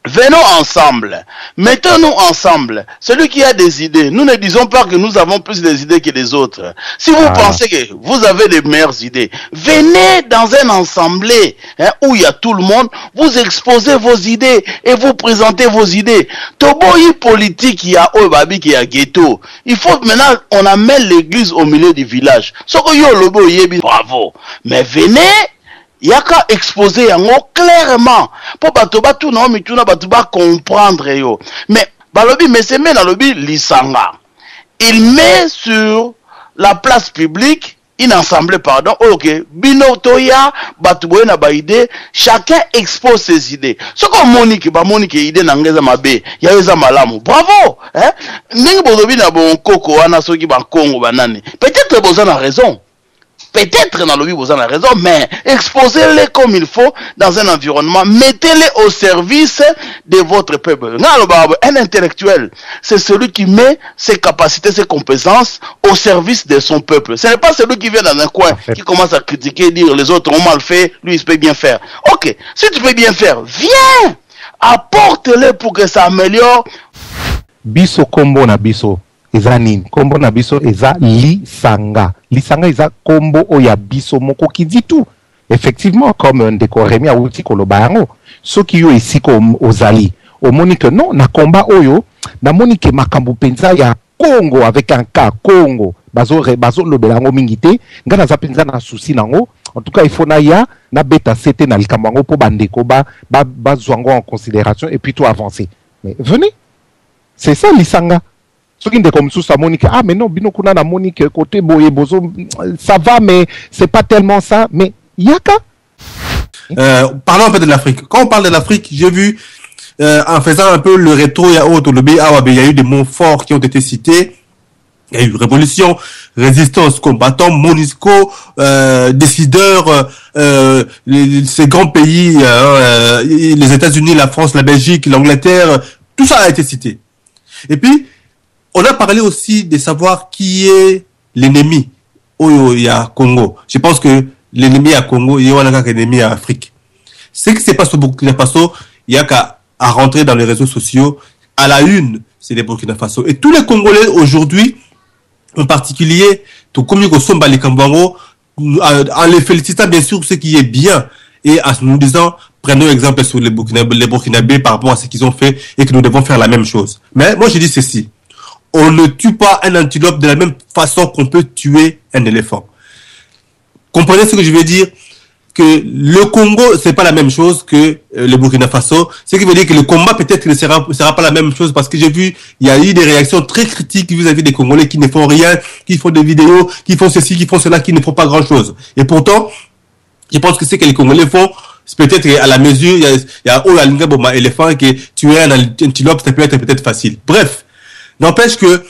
Venons ensemble, mettons-nous ensemble. Celui qui a des idées, nous ne disons pas que nous avons plus des idées que les autres. Si vous pensez que vous avez les meilleures idées, venez dans un assemblée où il y a tout le monde, vous exposez vos idées et vous présentez vos idées. Toboyi politique, il y a Obabi qui a ghetto. Il faut maintenant, on amène l'église au milieu du village. Bravo. Mais venez. Il y a qu'à exposer clairement pour batoba tout non mais tout na batoba comprendre yo. Mais balobi mais c'est mais dans lobby lisanga. Il met sur la place publique une assemblée OK, bino toya batuboye na ba idée, chacun expose ses idées. Ce qu'on monique idée na ngeza mabe, ya eza malamu. Bravo, hein? Ningi bozobi na bon koko wana soki ba Congo banane. Peut-être vous avez raison. Peut-être dans le lobby vous en avez raison, mais exposez-les comme il faut dans un environnement, mettez-les au service de votre peuple. Un intellectuel, c'est celui qui met ses capacités, ses compétences au service de son peuple. Ce n'est pas celui qui vient dans un coin, qui commence à critiquer, dire les autres ont mal fait, lui il peut bien faire. Ok, si tu peux bien faire, viens, apporte-les pour que ça améliore. Biso kombo na biso. Eza nini kombo na biso eza lisanga eza kombo oya biso moko ki dit tout effectivement comme ndeko Rémi awuti koloba yango soki yo esiko ozali omoni que non na combat oyo na moni ke makambo penza ya Congo avec un cas Congo bazo lobela yango mingi te ngana za penza na souci nango en tout cas il faut na ya na beta cete na likambo yango po bandeko ba zwango en considération et puis tout avancer mais venez c'est ça lisanga. Ce qui est comme sous sa Monique, ah mais non, bino kuna na Monique côté boye bozo, ça va, mais c'est pas tellement ça. Mais yaka. Parlons un peu de l'Afrique. Quand on parle de l'Afrique, j'ai vu en faisant un peu le rétro, il y a eu des mots forts qui ont été cités. Il y a eu révolution, résistance, combattant, MONUSCO, décideurs, ces grands pays, les États-Unis, la France, la Belgique, l'Angleterre, tout ça a été cité. Et puis, on a parlé aussi de savoir qui est l'ennemi au Congo. Je pense que l'ennemi à Congo, il y a un ennemi à Afrique. Ce qui se passe au Burkina Faso, il y a qu'à rentrer dans les réseaux sociaux. À la une, c'est les Burkina Faso. Et tous les Congolais aujourd'hui, en particulier, tout comme Somba les Kambango, en les félicitant bien sûr ce qui est bien et en nous disant, prenons exemple sur les Burkinabés par rapport à ce qu'ils ont fait et que nous devons faire la même chose. Mais moi je dis ceci, on ne tue pas un antilope de la même façon qu'on peut tuer un éléphant. Comprenez ce que je veux dire? Que le Congo, c'est pas la même chose que le Burkina Faso. Ce qui veut dire que le combat peut-être ne sera pas la même chose parce que j'ai vu, il y a eu des réactions très critiques vis-à-vis des Congolais qui ne font rien, qui font des vidéos, qui font ceci, qui font cela, qui ne font pas grand-chose. Et pourtant, je pense que ce que les Congolais font, c'est peut-être à la mesure, il y a Oyalinga Boma éléphant que tuer un antilope, ça peut être peut-être facile. Bref, n'empêche que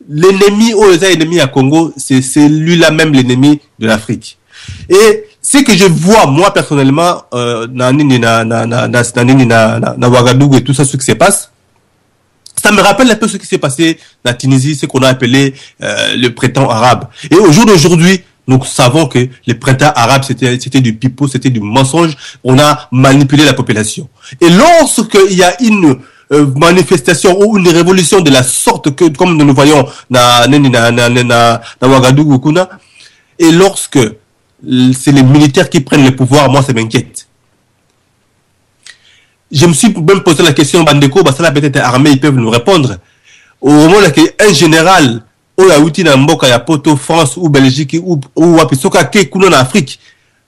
l'ennemi ennemi à Congo, c'est lui-là même l'ennemi de l'Afrique. Et ce que je vois, moi, personnellement, na Ouagadougou et tout ça, ce qui se passe, ça me rappelle un peu ce qui s'est passé en Tunisie, ce qu'on a appelé le printemps arabe. Et au jour d'aujourd'hui, nous savons que le printemps arabe, c'était du pipeau, c'était du mensonge. On a manipulé la population. Et lorsqu'il y a une manifestation ou une révolution de la sorte que, comme nous le voyons na Ouagadougou, Kuna, et lorsque c'est les militaires qui prennent le pouvoir, moi ça m'inquiète. Je me suis même posé la question, Bandeko, bah ça là peut-être armé, ils peuvent nous répondre. Au moment où un général, ou la outil dans Mboka, ya Poto, France ou Belgique ou Wapisoka, qui est en Afrique,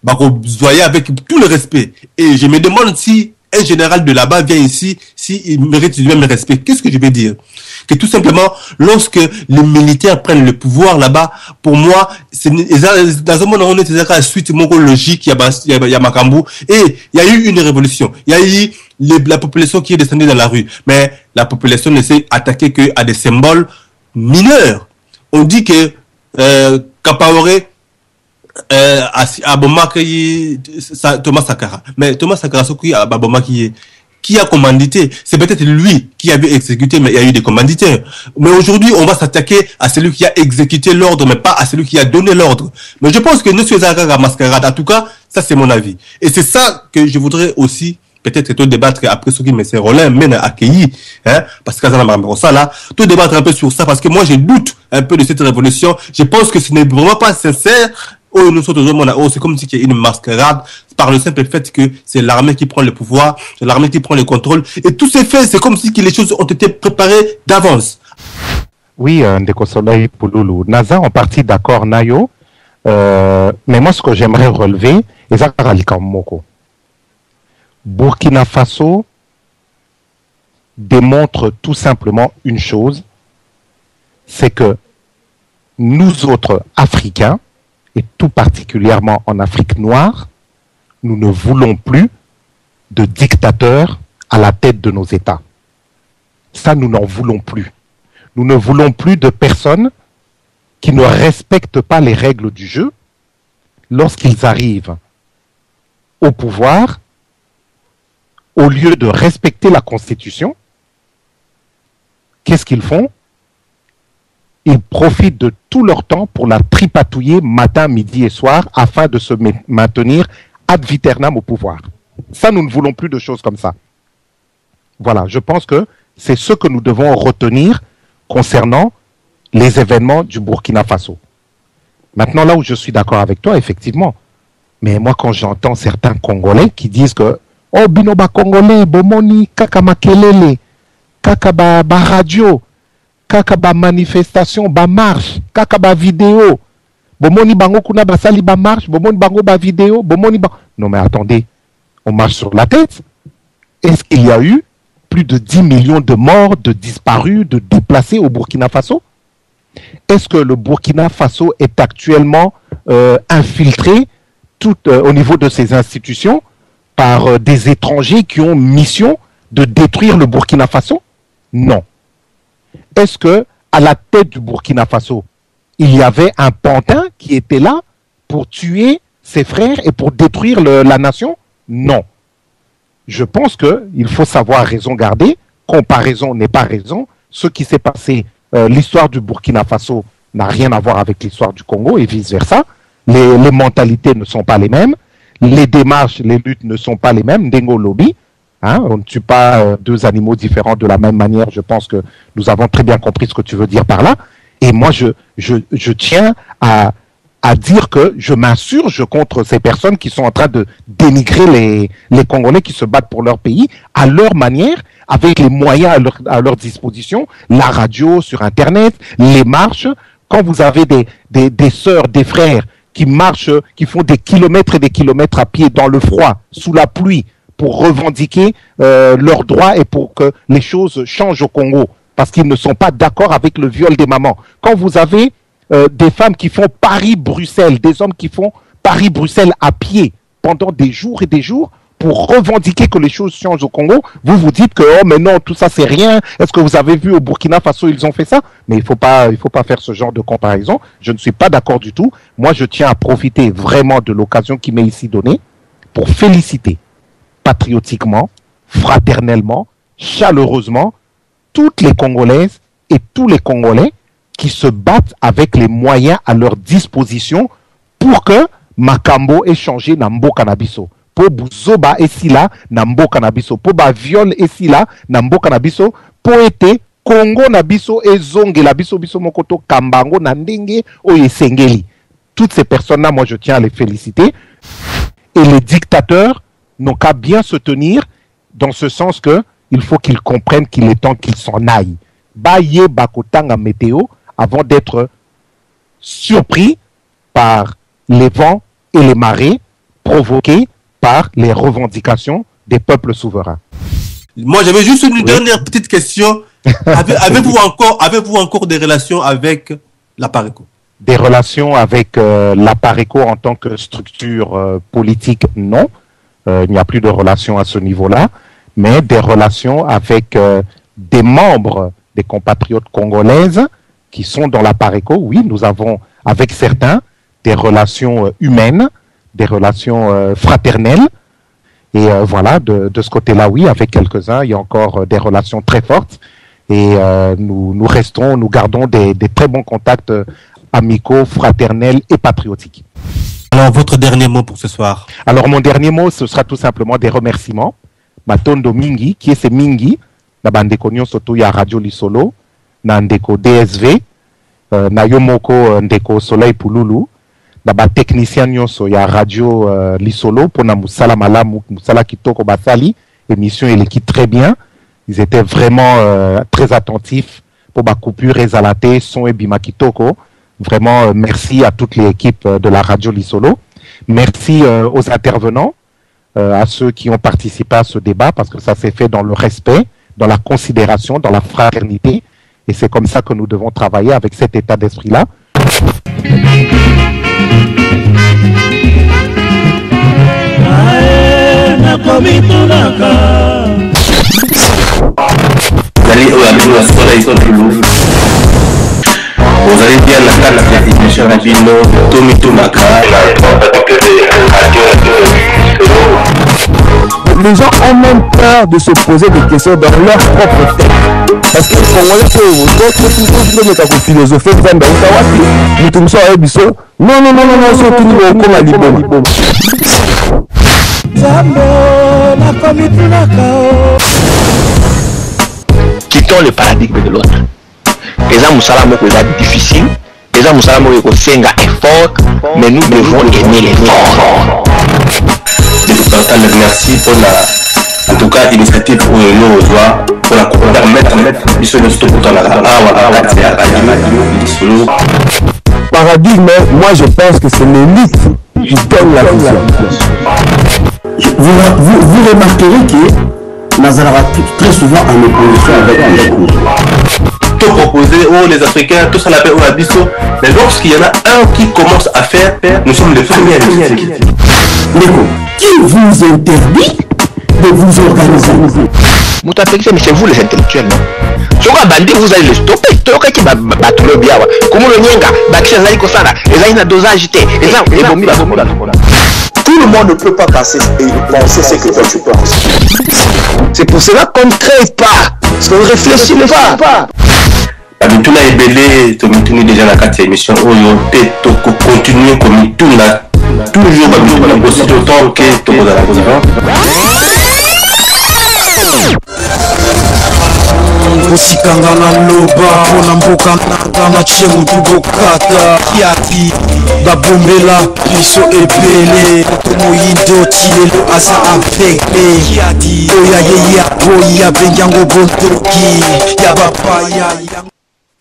bah vous voyez avec tout le respect. Et je me demande si un général de là-bas vient ici, s'il mérite du même respect. Qu'est-ce que je veux dire? Que tout simplement, lorsque les militaires prennent le pouvoir là-bas, pour moi, c'est dans un monde où on est à suite logique, il y a Makambu, et il y a eu une révolution. Il y a eu la population qui est descendue dans la rue. Mais la population ne s'est attaquée qu'à des symboles mineurs. On dit que Kapaoré à Bomaki, Thomas Sankara. Mais Thomas Sankara, à Bomaki, qui a commandité? C'est peut-être lui qui avait exécuté, mais il y a eu des commanditaires. Mais aujourd'hui, on va s'attaquer à celui qui a exécuté l'ordre, mais pas à celui qui a donné l'ordre. Mais je pense que nous sommes à mascarade. En tout cas, ça c'est mon avis. Et c'est ça que je voudrais aussi peut-être tout débattre après ce qui me Rollin mène à accueilli, hein, parce que ça là, tout débattre un peu sur ça, parce que moi je doute un peu de cette révolution. Je pense que ce n'est vraiment pas sincère. Oh, nous sommes toujours c'est comme si il y a une mascarade par le simple fait que c'est l'armée qui prend le pouvoir, c'est l'armée qui prend le contrôle. Et tous ces faits, c'est comme si les choses ont été préparées d'avance. Oui, Ndeko Soleil Pouloulou. Naza, en partie d'accord, Nayo. Mais moi, ce que j'aimerais relever, c'est ça, Moko. Burkina Faso démontre tout simplement une chose, c'est que nous autres Africains, et tout particulièrement en Afrique noire, nous ne voulons plus de dictateurs à la tête de nos États. Ça, nous n'en voulons plus. Nous ne voulons plus de personnes qui ne respectent pas les règles du jeu lorsqu'ils arrivent au pouvoir. Au lieu de respecter la Constitution, qu'est-ce qu'ils font? Ils profitent de tout leur temps pour la tripatouiller matin, midi et soir afin de se maintenir ad viternam au pouvoir. Ça, nous ne voulons plus de choses comme ça. Voilà, je pense que c'est ce que nous devons retenir concernant les événements du Burkina Faso. Maintenant, là où je suis d'accord avec toi, effectivement, mais moi, quand j'entends certains Congolais qui disent que oh, binoba Congolais, bomoni, kaka makelele, kaka ba radio, kaka ba manifestation, ba marche, kaka ba vidéo, bomoni bango kuna basali ba marche, bomoni bango ba vidéo, bomoni ba... Non mais attendez, on marche sur la tête. Est-ce qu'il y a eu plus de 10 millions de morts, de disparus, de déplacés au Burkina Faso? Est-ce que le Burkina Faso est actuellement infiltré au niveau de ses institutions par des étrangers qui ont mission de détruire le Burkina Faso? Non. Est-ce que à la tête du Burkina Faso, il y avait un pantin qui était là pour tuer ses frères et pour détruire la nation? Non. Je pense qu'il faut savoir raison garder. Comparaison n'est pas raison. Ce qui s'est passé, l'histoire du Burkina Faso n'a rien à voir avec l'histoire du Congo et vice-versa. Les mentalités ne sont pas les mêmes. Les démarches, les luttes ne sont pas les mêmes. Ndengo Lobby, on ne tue pas deux animaux différents de la même manière. Je pense que nous avons très bien compris ce que tu veux dire par là. Et moi, je tiens à dire que je m'insurge contre ces personnes qui sont en train de dénigrer les Congolais qui se battent pour leur pays à leur manière, avec les moyens à leur disposition, la radio, sur Internet, les marches. Quand vous avez des sœurs, des frères qui marchent, qui font des kilomètres et des kilomètres à pied dans le froid, sous la pluie, pour revendiquer leurs droits et pour que les choses changent au Congo, parce qu'ils ne sont pas d'accord avec le viol des mamans. Quand vous avez des femmes qui font Paris-Bruxelles, des hommes qui font Paris-Bruxelles à pied pendant des jours et des jours pour revendiquer que les choses changent au Congo, vous vous dites que oh mais non, tout ça c'est rien. Est-ce que vous avez vu au Burkina Faso ils ont fait ça? Mais il faut pas faire ce genre de comparaison. Je ne suis pas d'accord du tout. Moi je tiens à profiter vraiment de l'occasion qui m'est ici donnée pour féliciter patriotiquement, fraternellement, chaleureusement toutes les Congolaises et tous les Congolais qui se battent avec les moyens à leur disposition pour que Makambo ait changé na mboka na biso. Po buzoba esila na mboka na biso. Po ba viol esila na mboka na biso. Po ete Congo na biso ezonge la biso biso mokoto kambango na ndenge oyo esengeli. Toutes ces personnes-là, moi je tiens à les féliciter. Et les dictateurs n'ont qu'à bien se tenir dans ce sens que il faut qu'ils comprennent qu'il est temps qu'ils s'en aillent. Baye bakotanga météo avant d'être surpris par les vents et les marées provoqués par les revendications des peuples souverains. Moi, j'avais juste une dernière petite question. Avez-vous encore des relations avec la Pareco? Des relations avec la Pareco en tant que structure politique, non. Il n'y a plus de relations à ce niveau-là, mais des relations avec des membres des compatriotes congolaises qui sont dans la Pareco. Oui, nous avons avec certains des relations humaines, des relations fraternelles. Et voilà, de ce côté-là, oui, avec quelques-uns, il y a encore des relations très fortes. Et nous gardons des très bons contacts amicaux, fraternels et patriotiques. Alors, votre dernier mot pour ce soir? Alors, mon dernier mot, ce sera tout simplement des remerciements. Matondo Mingi, qui est ce Mingi, na bandeko nyonso to ya Radio Lisolo, na ndeko DSV, na yomoko ndeko Soleil Pululu, na ba technicien nyonso ya Radio Lisolo, pona musala malamu, musala kitoko basali, émission eleki très bien. Ils étaient vraiment très attentifs pour ba coupure ezalate, son et bima kitoko. Vraiment, merci à toute l'équipe de la Radio Lisolo. Merci aux intervenants, à ceux qui ont participé à ce débat, parce que ça s'est fait dans le respect, dans la considération, dans la fraternité. Et c'est comme ça que nous devons travailler avec cet état d'esprit-là. Vous allez bien la émission Rabino, Tomi Tomaka. Les gens ont même peur de se poser des questions dans leur propre tête. Parce que les Congolais peuvent philosopher, quittons le paradigme de l'autre. Les Amoussala Moko est difficile, les Amoussala Moko est fort, mais nous devons aimer les forts. Merci pour en tout cas, l'initiative pour nous pour la permettre de se paradigme, moi je pense que c'est l'élite qui donne la vision. Vous remarquerez que nazalaka très souvent en opposition avec nous. Tout proposer, oh les Africains, tout ça l'appelle au abisso. Mais lorsqu'il y en a un qui commence à faire, nous sommes les premiers à critiquer. Nico, qui vous interdit de vous organiser? Mais c'est vous les intellectuels, non? Soka bandi vous allez le stopper. Toka qui batule biawa. Comme le nyenga, bakisha zali kosala, ezali na dosage té. Tout le monde ne peut pas penser ce que toi tu penses. C'est pour cela qu'on ne crée pas. Parce qu'on ne réfléchit pas. Tout là est belé, tu me déjà la 4e émission. Oh, tu continuer comme tout là. Toujours aussi autant que tu vas à la cause. kosikanga na loba mpona mboka nanga na tie mutu bokata kiati babombela biso ebele moto moyindo ti lelo aza aveugle kiati oyo ayeye aboyi abengi yango bondoki ya bapaya